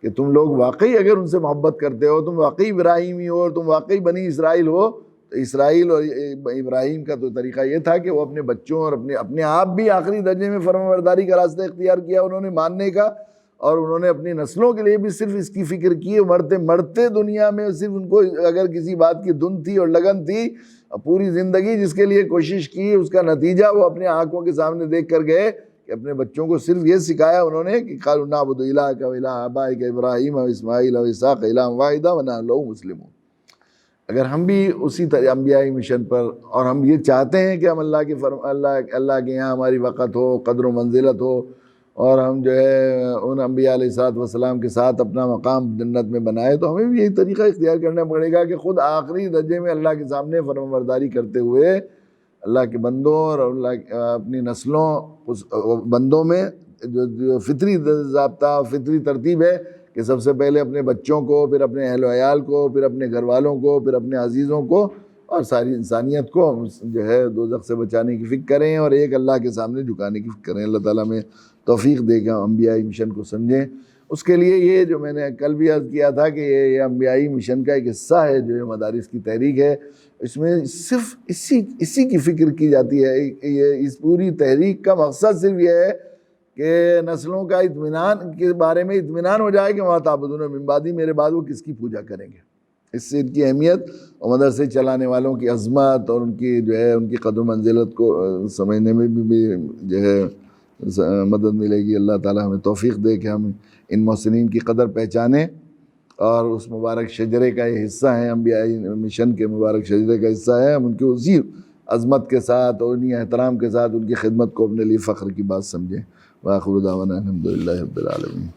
کہ تم لوگ واقعی اگر ان سے محبت کرتے ہو، تم واقعی ابراہیمی ہو اور تم واقعی بنی اسرائیل ہو، تو اسرائیل اور ابراہیم کا تو طریقہ یہ تھا کہ وہ اپنے بچوں اور اپنے آپ بھی آخری درجے میں فرمانبرداری کا راستہ اختیار کیا انہوں نے ماننے کا، اور انہوں نے اپنی نسلوں کے لیے بھی صرف اس کی فکر کی، مرتے دنیا میں صرف ان کو اگر کسی بات کی دھن تھی اور لگن تھی، پوری زندگی جس کے لیے کوشش کی، اس کا نتیجہ وہ اپنے آنکھوں کے سامنے دیکھ کر گئے کہ اپنے بچوں کو صرف یہ سکھایا انہوں نے کہ قالوا نعبد الہک و الہ آبائک ابراہیم و اسماعیل و اسحاق الہا واحدا ونحن لہ مسلمون۔ اگر ہم بھی اسی طرح انبیائی مشن پر، اور ہم یہ چاہتے ہیں کہ ہم اللہ کے یہاں ہماری وقت ہو، قدر و منزلت ہو، اور ہم جو ہے ان انبیاء علیہ الصلوۃ والسلام کے ساتھ اپنا مقام جنت میں بنائے، تو ہمیں بھی یہی طریقہ اختیار کرنا پڑے گا کہ خود آخری درجے میں اللہ کے سامنے فرمانبرداری کرتے ہوئے اللہ کے بندوں اور اللہ اپنی نسلوں بندوں میں جو فطری ضابطہ فطری ترتیب ہے کہ سب سے پہلے اپنے بچوں کو، پھر اپنے اہل و عیال کو، پھر اپنے گھر والوں کو، پھر اپنے عزیزوں کو اور ساری انسانیت کو جو ہے دوزخ سے بچانے کی فکر کریں اور ایک اللہ کے سامنے جھکانے کی فکر کریں۔ اللہ تعالیٰ میں توفیق دے کہ ہم انبیائی مشن کو سمجھیں۔ اس کے لیے یہ جو میں نے کل بھی عرض کیا تھا کہ یہ انبیائی مشن کا ایک حصہ ہے جو مدارس کی تحریک ہے، اس میں صرف اسی کی فکر کی جاتی ہے۔ یہ اس پوری تحریک کا مقصد صرف یہ ہے کہ نسلوں کا اطمینان کے بارے میں اطمینان ہو جائے کہ وہاں تعبدون من بعدی، میرے بعد وہ کس کی پوجا کریں گے۔ اس سے ان کی اہمیت اور مدرسے چلانے والوں کی عظمت اور ان کی جو ہے ان کی قدر و منزلت کو سمجھنے میں بھی جو ہے مدد ملے گی۔ اللہ تعالیٰ ہمیں توفیق دے کہ ہم ان محسنین کی قدر پہچانیں اور اس مبارک شجرے کا یہ حصہ ہیں، انبیائی مشن کے مبارک شجرے کا حصہ ہے، ہم ان کو اسی عظمت کے ساتھ اور انہی احترام کے ساتھ ان کی خدمت کو اپنے لیے فخر کی بات سمجھیں۔ وآخر دعوانا الحمدللہ رب العالمین۔